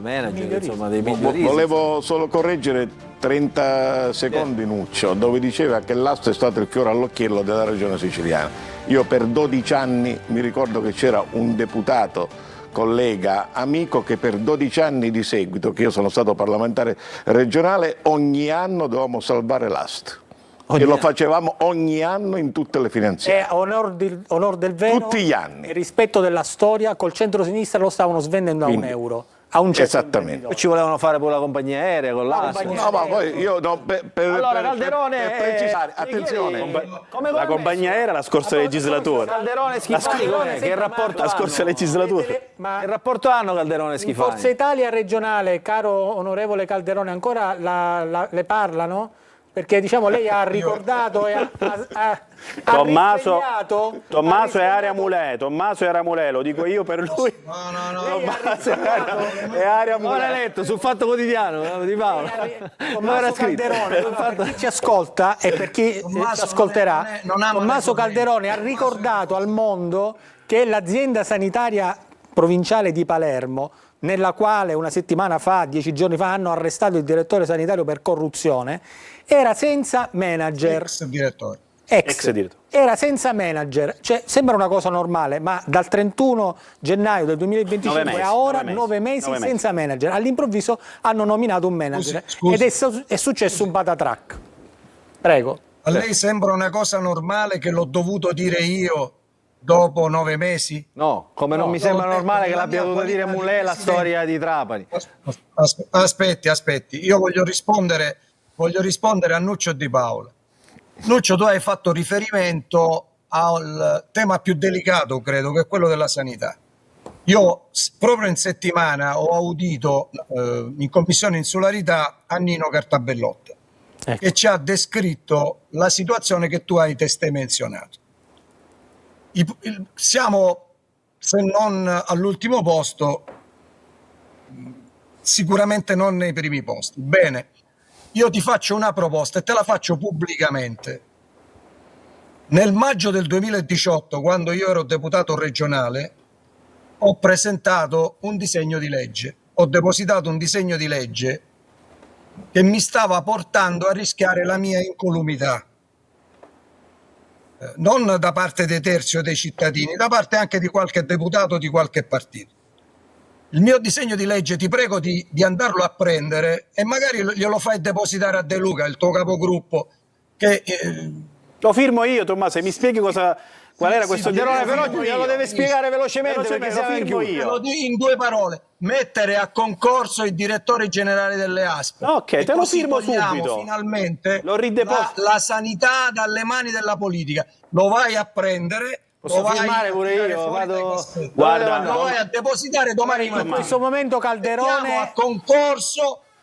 manager, insomma, dei migliori. Volevo solo correggere 30 secondi Nuccio, dove diceva che l'AST è stato il fiore all'occhiello della regione siciliana. Io per 12 anni mi ricordo che c'era un deputato collega, amico, che per 12 anni di seguito, che io sono stato parlamentare regionale, ogni anno dovevamo salvare l'AST. E lo facevamo ogni anno in tutte le finanziarie. E onor del vero, tutti gli anni. Rispetto della storia, col centro-sinistra lo stavano svendendo a €1. A un certo esattamente. Ci volevano fare pure la compagnia aerea con l'AST. No, ma poi io allora, Calderone, per precisare, attenzione, la compagnia aerea la scorsa legislatura. Calderone Schifani, che rapporto la scorsa legislatura. Ma che rapporto hanno Calderone e Schifani? Forza Italia regionale, caro onorevole Calderone, ancora le parlano? Perché diciamo lei ha ricordato e Tommaso è Area Mulè, lo dico io per lui. Tommaso è Area Mulè. Ora letto sul Fatto Quotidiano di Paolo. Tommaso Calderone, per chi ci ascolta e per chi ci ascolterà, Tommaso Calderone ha ricordato al mondo che l'azienda sanitaria provinciale di Palermo, nella quale una settimana fa, 10 giorni fa, hanno arrestato il direttore sanitario per corruzione, era senza manager. Ex direttore. Era senza manager, cioè sembra una cosa normale, ma dal 31 gennaio del 2025 a ora 9 mesi senza manager. All'improvviso hanno nominato un manager ed è successo un patatrac. Prego. A lei sembra una cosa normale che l'ho dovuto dire io dopo 9 mesi? No, come non mi sembra normale che l'abbia dovuto dire Mulè la storia di Trapani. Aspetti, io voglio rispondere a Nuccio Di Paola. Nuccio, tu hai fatto riferimento al tema più delicato, credo, che è quello della sanità. Io proprio in settimana ho audito in Commissione Insularità Annino Cartabellotta. che ci ha descritto la situazione che tu hai testé menzionato. Siamo, se non all'ultimo posto, sicuramente non nei primi posti. Bene, io ti faccio una proposta e te la faccio pubblicamente. Nel maggio del 2018, quando io ero deputato regionale, ho presentato un disegno di legge, ho depositato un disegno di legge che mi stava portando a rischiare la mia incolumità, non da parte dei terzi o dei cittadini, da parte anche di qualche deputato di qualche partito. Il mio disegno di legge, ti prego di andarlo a prendere e magari glielo fai depositare a De Luca, il tuo capogruppo, che... Lo firmo io, Tommaso, e mi spieghi qual era questo Calderone, però glielo deve spiegare velocemente perché lo firmo io. In 2 parole, mettere a concorso i direttori generali delle ASP. Ok, te lo firmo subito. Finalmente la sanità dalle mani della politica. Lo vai a prendere. Posso firmare pure io? Guarda, lo vai a depositare domani mattina. In questo momento Calderone...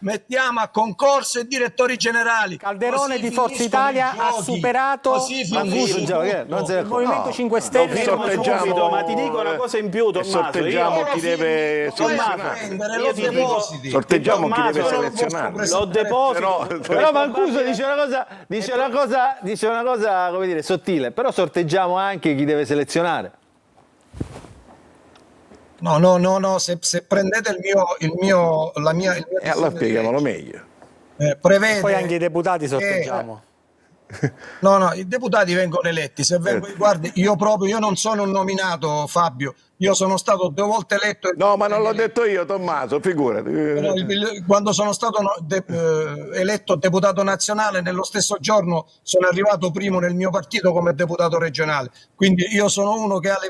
Mettiamo a concorso i direttori generali. Calderone di Forza Italia ha superato il Movimento 5 Stelle. Ma ti dico una cosa in più, Tommaso. Sorteggiamo chi deve selezionare. Lo deposito. Però Mancuso dice una cosa, come dire, sottile. Però sorteggiamo anche chi deve selezionare. No, se prendete il mio allora spieghiamolo meglio. Prevede poi anche i deputati sorteggiamo. No, i deputati vengono eletti. Guardi, io non sono un nominato, Fabio. Io sono stato 2 volte eletto. No, ma non l'ho detto io, Tommaso, figurati. Quando sono stato eletto deputato nazionale, nello stesso giorno sono arrivato primo nel mio partito come deputato regionale. Quindi io sono uno che ha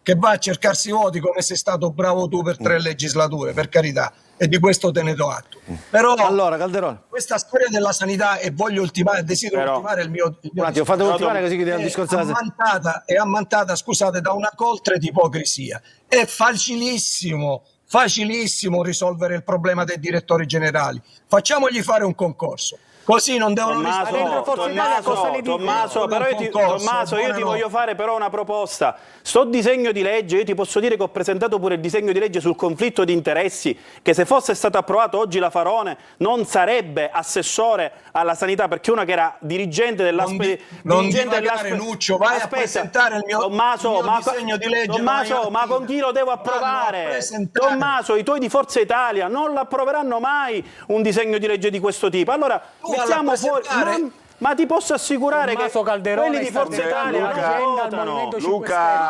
che va a cercarsi voti, come sei stato bravo tu per 3 legislature, per carità, e di questo te ne do atto. Però allora, Calderone, questa storia della sanità, e voglio desidero ultimare il mio un attimo, fate ultimare così che il discorso è ammantata, scusate, da una coltre di ipocrisia. È facilissimo risolvere il problema dei direttori generali. Facciamogli fare un concorso. Così non devono Tommaso, io ti voglio fare però una proposta. Sto disegno di legge, io ti posso dire che ho presentato pure il disegno di legge sul conflitto di interessi, che se fosse stato approvato oggi la Farone non sarebbe assessore alla sanità, perché uno che era dirigente dell'ASP. Nuccio, vai a presentare il mio disegno di legge. Tommaso, ma con chi lo devo approvare? Tommaso, i tuoi di Forza Italia non l'approveranno mai un disegno di legge di questo tipo. Allora mettiamo fuori, ma ti posso assicurare che quelli di Forza Italia non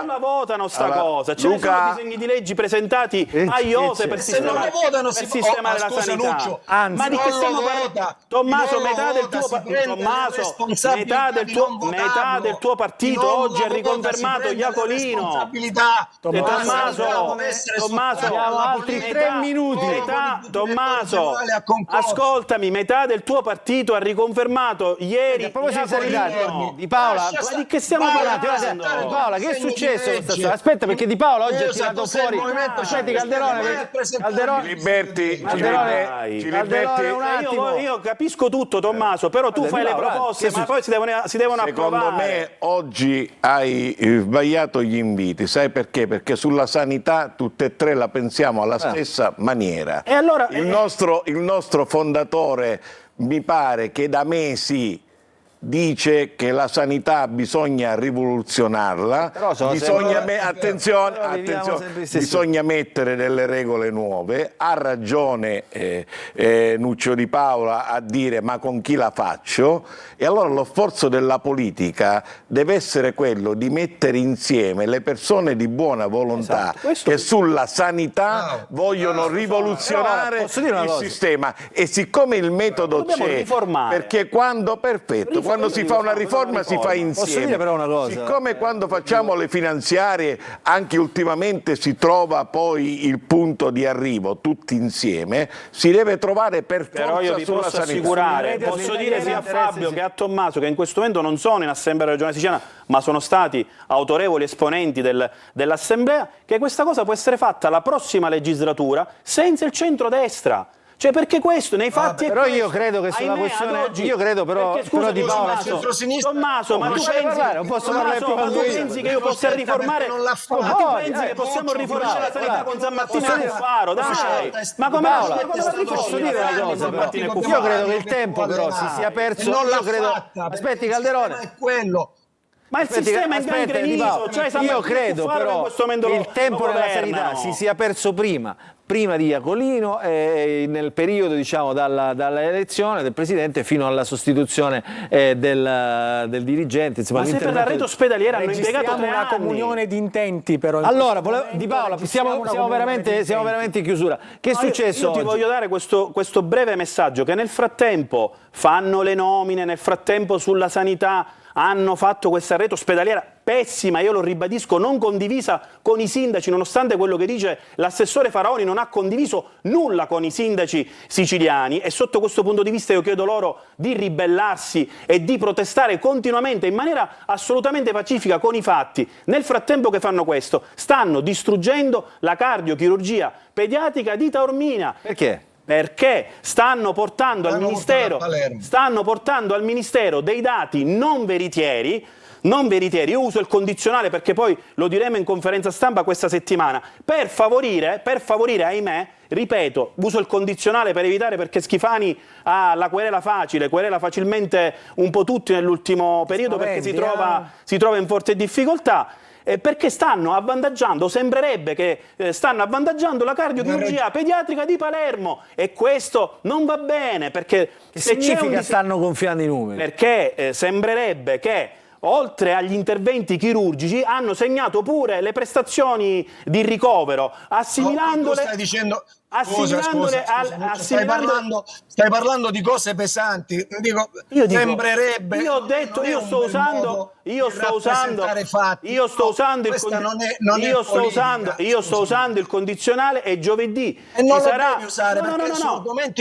la votano sta cosa. Ce ne sono disegni di leggi presentati a IOSE per sistemare la sanità. Ma di che stiamo parlando? Tommaso, metà del tuo partito oggi ha riconfermato Iacolino. Tommaso, altri 3 minuti. Tommaso, ascoltami, metà del tuo partito ha riconfermato ieri. A proposito di sanità, Di Paola, ma di che stiamo parlando? Di Paola, che è successo questa storia? Aspetta, perché Di Paola oggi ha tirato fuori. Aspetti, Calderone. Io capisco tutto, Tommaso, però tu fai le proposte, ma poi si devono approvare. Secondo me oggi hai sbagliato gli inviti, sai perché? Perché sulla sanità tutte e 3 la pensiamo alla stessa maniera. E allora il nostro fondatore mi pare che da mesi dice che la sanità bisogna rivoluzionarla, bisogna mettere delle regole nuove. Ha ragione Nuccio Di Paola a dire ma con chi la faccio? E allora lo sforzo della politica deve essere quello di mettere insieme le persone di buona volontà che sulla sanità vogliono rivoluzionare il sistema, e siccome il metodo c'è, perché quando si fa una riforma si fa insieme. Posso dire però una cosa? Siccome quando facciamo le finanziarie anche ultimamente si trova poi il punto di arrivo tutti insieme, si deve trovare per forza però io vi sulla posso sanità. Assicurare, posso dire sia a Fabio che a Tommaso, che in questo momento non sono in Assemblea regionale siciliana, ma sono stati autorevoli esponenti dell'Assemblea, che questa cosa può essere fatta la prossima legislatura senza il centrodestra. Cioè, perché questo nei fatti però io credo che sulla questione io credo però Di Paola Tommaso, ma tu pensi che io possa riformare ma tu pensi che possiamo riformare la sanità con San Martino e Cuffaro? Dai, ma come posso dire una cosa? Io credo che il tempo però si sia perso. Aspetti, Calderone, è quello. Ma il sistema è ingrediento, cioè io credo però che il tempo nella sanità si sia perso prima di Iacolino e nel periodo, diciamo, dalla elezione del presidente fino alla sostituzione del dirigente. Insomma, ma se per la rete ospedaliera hanno impiegato una comunione di intenti però. Allora, Di Paola, siamo veramente in chiusura. Che è successo? Io ti voglio dare questo breve messaggio, che nel frattempo fanno le nomine, nel frattempo sulla sanità hanno fatto questa rete ospedaliera pessima, io lo ribadisco, non condivisa con i sindaci, nonostante quello che dice l'assessore Faraoni, non ha condiviso nulla con i sindaci siciliani, e sotto questo punto di vista io chiedo loro di ribellarsi e di protestare continuamente in maniera assolutamente pacifica con i fatti. Nel frattempo che fanno questo, stanno distruggendo la cardiochirurgia pediatrica di Taormina. Perché? Perché stanno portando al Ministero dei dati non veritieri. Io uso il condizionale perché poi lo diremo in conferenza stampa questa settimana, per favorire, ahimè, ripeto, uso il condizionale per evitare, perché Schifani ha la querela facilmente un po' tutti nell'ultimo periodo, perché si trova in forte difficoltà. Perché stanno avvantaggiando, sembrerebbe che stanno avvantaggiando la cardiochirurgia pediatrica di Palermo, e questo non va bene, perché significa stanno gonfiando i numeri. Perché sembrerebbe che oltre agli interventi chirurgici hanno segnato pure le prestazioni di ricovero, assimilandole. Stai parlando di cose pesanti. Sembrerebbe. Io sto usando il condizionale, e giovedì non ci sarà. Devi usare,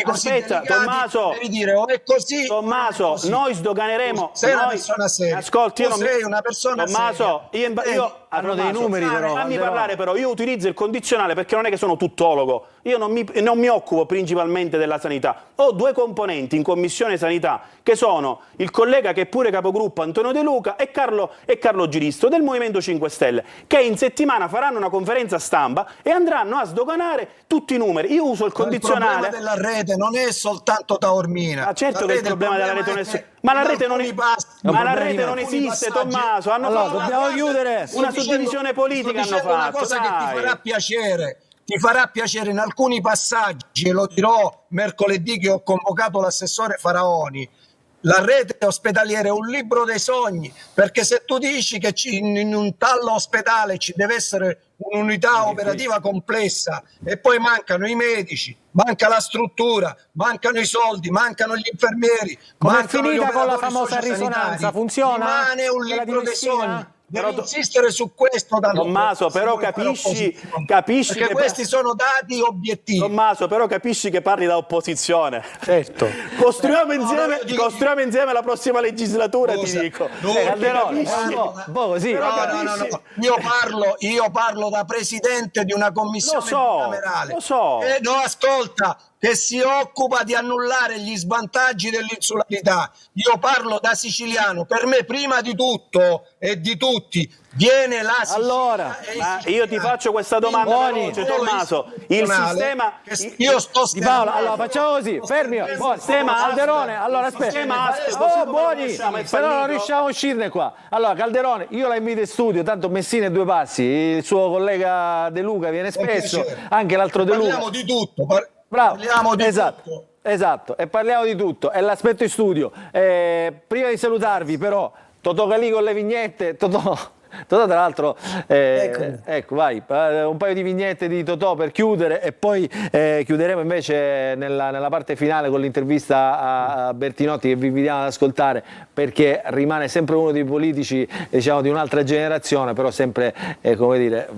Aspetta, Tommaso. Devi dire o è così. Tommaso, noi sdoganeremo. Sei una persona seria. Ascolti, sei una persona Tommaso, seria. io hanno dei numeri però. Fammi parlare però, io utilizzo il condizionale perché non è che sono tuttologo, io non mi occupo principalmente della sanità. Ho due componenti in Commissione Sanità, che sono il collega che è pure capogruppo Antonio De Luca e Carlo Giristo del Movimento 5 Stelle, che in settimana faranno una conferenza stampa e andranno a sdoganare tutti i numeri. Io uso il condizionale. Il problema della rete non è soltanto Taormina. Ma certo che il problema della rete non è. Ma la rete non esiste, Tommaso. Dobbiamo chiudere. Una suddivisione politica hanno fatto. Una cosa che ti farà piacere. Ti farà piacere in alcuni passaggi, e lo dirò mercoledì che ho convocato l'assessore Faraoni. La rete ospedaliera è un libro dei sogni, perché se tu dici che in un tallo ospedale ci deve essere un'unità operativa complessa e poi mancano i medici, manca la struttura, mancano i soldi, mancano gli infermieri, come è finita con la famosa risonanza? Funziona? Rimane un libro dei sogni. Devi insistere su questo, Tommaso, però capisci perché questi sono dati obiettivi. Tommaso, però capisci che parli da opposizione. Certo. Costruiamo insieme la prossima legislatura, ti dico. Io parlo da presidente di una commissione bicamerale. Lo so. Ascolta, che si occupa di annullare gli svantaggi dell'insularità. Io parlo da siciliano, per me prima di tutto e di tutti viene la Sicilia. Allora, io ti faccio questa domanda veloce, Tommaso. Il sistema io sto Di Paola, allora facciamo così, fermi. Calderone, allora aspetta. Buoni, però non riusciamo a uscirne qua. Allora, Calderone, io la invito in studio, tanto Messina è due passi, il suo collega De Luca viene spesso, anche l'altro De Luca. Parliamo di tutto. Bravo, esatto, e parliamo di tutto, è l'aspetto in studio. Prima di salutarvi però, Totò Calì con le vignette, Totò tra l'altro, ecco, vai, un paio di vignette di Totò per chiudere, e poi chiuderemo invece nella parte finale con l'intervista a Bertinotti, che vi invitiamo ad ascoltare, perché rimane sempre uno dei politici, diciamo, di un'altra generazione, però sempre, come dire,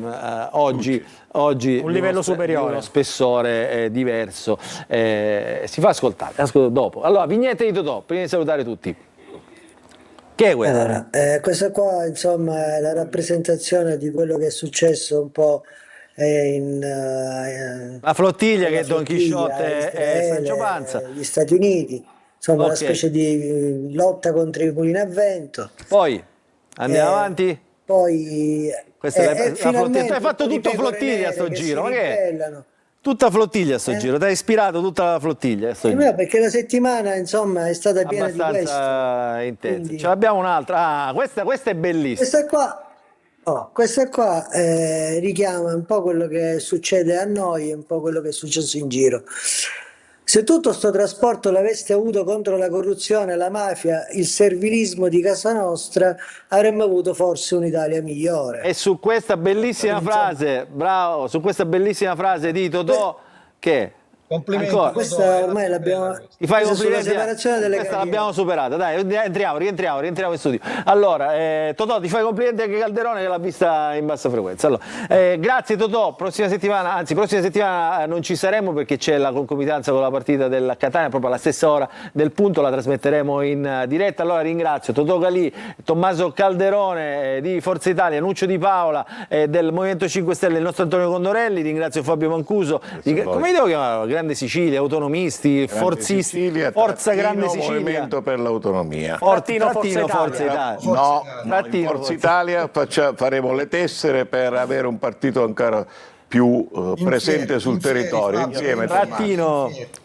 oggi un livello superiore, uno spessore diverso, si fa ascoltare, ascolto dopo. Allora, vignette di Totò, prima di salutare tutti. Che è quella? Allora, questa qua insomma è la rappresentazione di quello che è successo un po' La flottiglia che è Don Chisciotte e Sancho Panza. Gli Stati Uniti, insomma una specie di lotta contro i mulini a vento. Poi andiamo avanti. Poi questa è la flottiglia. Tu hai fatto tutto flottiglia a sto giro, ma che è? Tutta flottiglia a sto giro, ti hai ispirato tutta la flottiglia. Perché la settimana insomma è stata piena di questo. Abbastanza intensa. Ce l'abbiamo un'altra. Questa è bellissima. Questa qua richiama un po' quello che succede a noi e un po' quello che è successo in giro. Se tutto sto trasporto l'aveste avuto contro la corruzione, la mafia, il servilismo di casa nostra, avremmo avuto forse un'Italia migliore. E su questa bellissima frase, bravo, su questa bellissima frase di Totò, che complimenti. Questa ormai l'abbiamo. Ti fai complimenti. Sulla separazione delle questa l'abbiamo superata. Dai, rientriamo in studio. Allora, Totò, ti fai complimenti anche Calderone che l'ha vista in bassa frequenza. Allora, grazie Totò, prossima settimana non ci saremo perché c'è la concomitanza con la partita del Catania, proprio alla stessa ora del punto, la trasmetteremo in diretta. Allora ringrazio Totò Calì, Tommaso Calderone di Forza Italia, Nuccio Di Paola del Movimento 5 Stelle, il nostro Antonio Condorelli, ringrazio Fabio Mancuso, come devo chiamare? Grande Sicilia, autonomisti, forzisti, Sicilia, Forza Grande Sicilia, Movimento per l'Autonomia. Forza Italia. No, in Forza Italia faremo le tessere per avere un partito ancora più presente sul territorio. Insieme.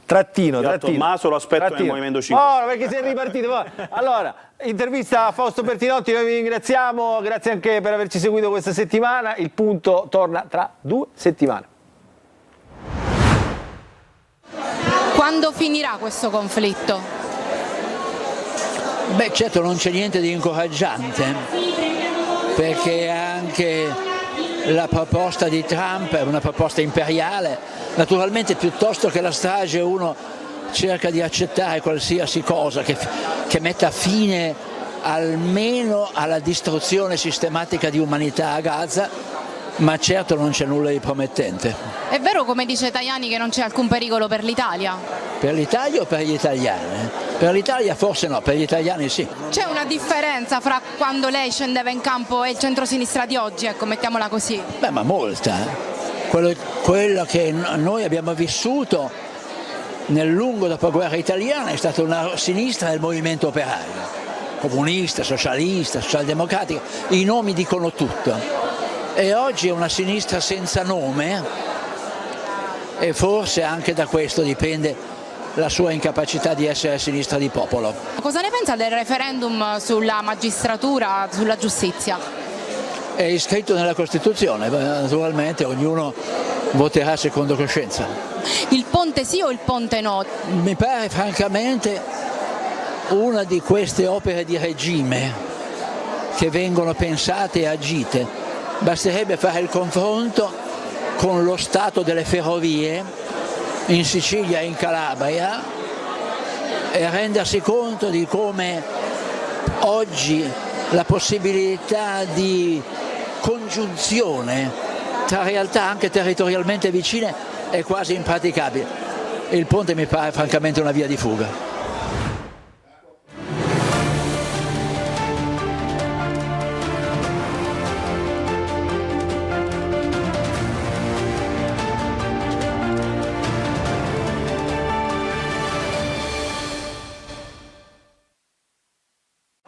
Trattino. Tommaso lo aspetto nel Movimento 5. Oh, perché sei ripartito. Allora, intervista a Fausto Bertinotti, noi vi ringraziamo, grazie anche per averci seguito questa settimana. Il punto torna tra 2 settimane. Quando finirà questo conflitto? Beh, certo non c'è niente di incoraggiante, perché anche la proposta di Trump è una proposta imperiale. Naturalmente piuttosto che la strage uno cerca di accettare qualsiasi cosa che metta fine almeno alla distruzione sistematica di umanità a Gaza, ma certo non c'è nulla di promettente. È vero, come dice Tajani, che non c'è alcun pericolo per l'Italia? Per l'Italia o per gli italiani? Per l'Italia forse no, per gli italiani sì. C'è una differenza fra quando lei scendeva in campo e il centrosinistra di oggi, ecco, mettiamola così? Beh, ma molta. Quello che noi abbiamo vissuto nel lungo dopoguerra italiana è stata una sinistra del movimento operaio, comunista, socialista, socialdemocratica, i nomi dicono tutto. E oggi è una sinistra senza nome e forse anche da questo dipende la sua incapacità di essere sinistra di popolo. Cosa ne pensa del referendum sulla magistratura, sulla giustizia? È iscritto nella Costituzione, naturalmente ognuno voterà secondo coscienza. Il ponte sì o il ponte no? Mi pare francamente una di queste opere di regime che vengono pensate e agite. Basterebbe fare il confronto con lo stato delle ferrovie in Sicilia e in Calabria e rendersi conto di come oggi la possibilità di congiunzione tra realtà anche territorialmente vicine è quasi impraticabile. Il ponte mi pare francamente una via di fuga.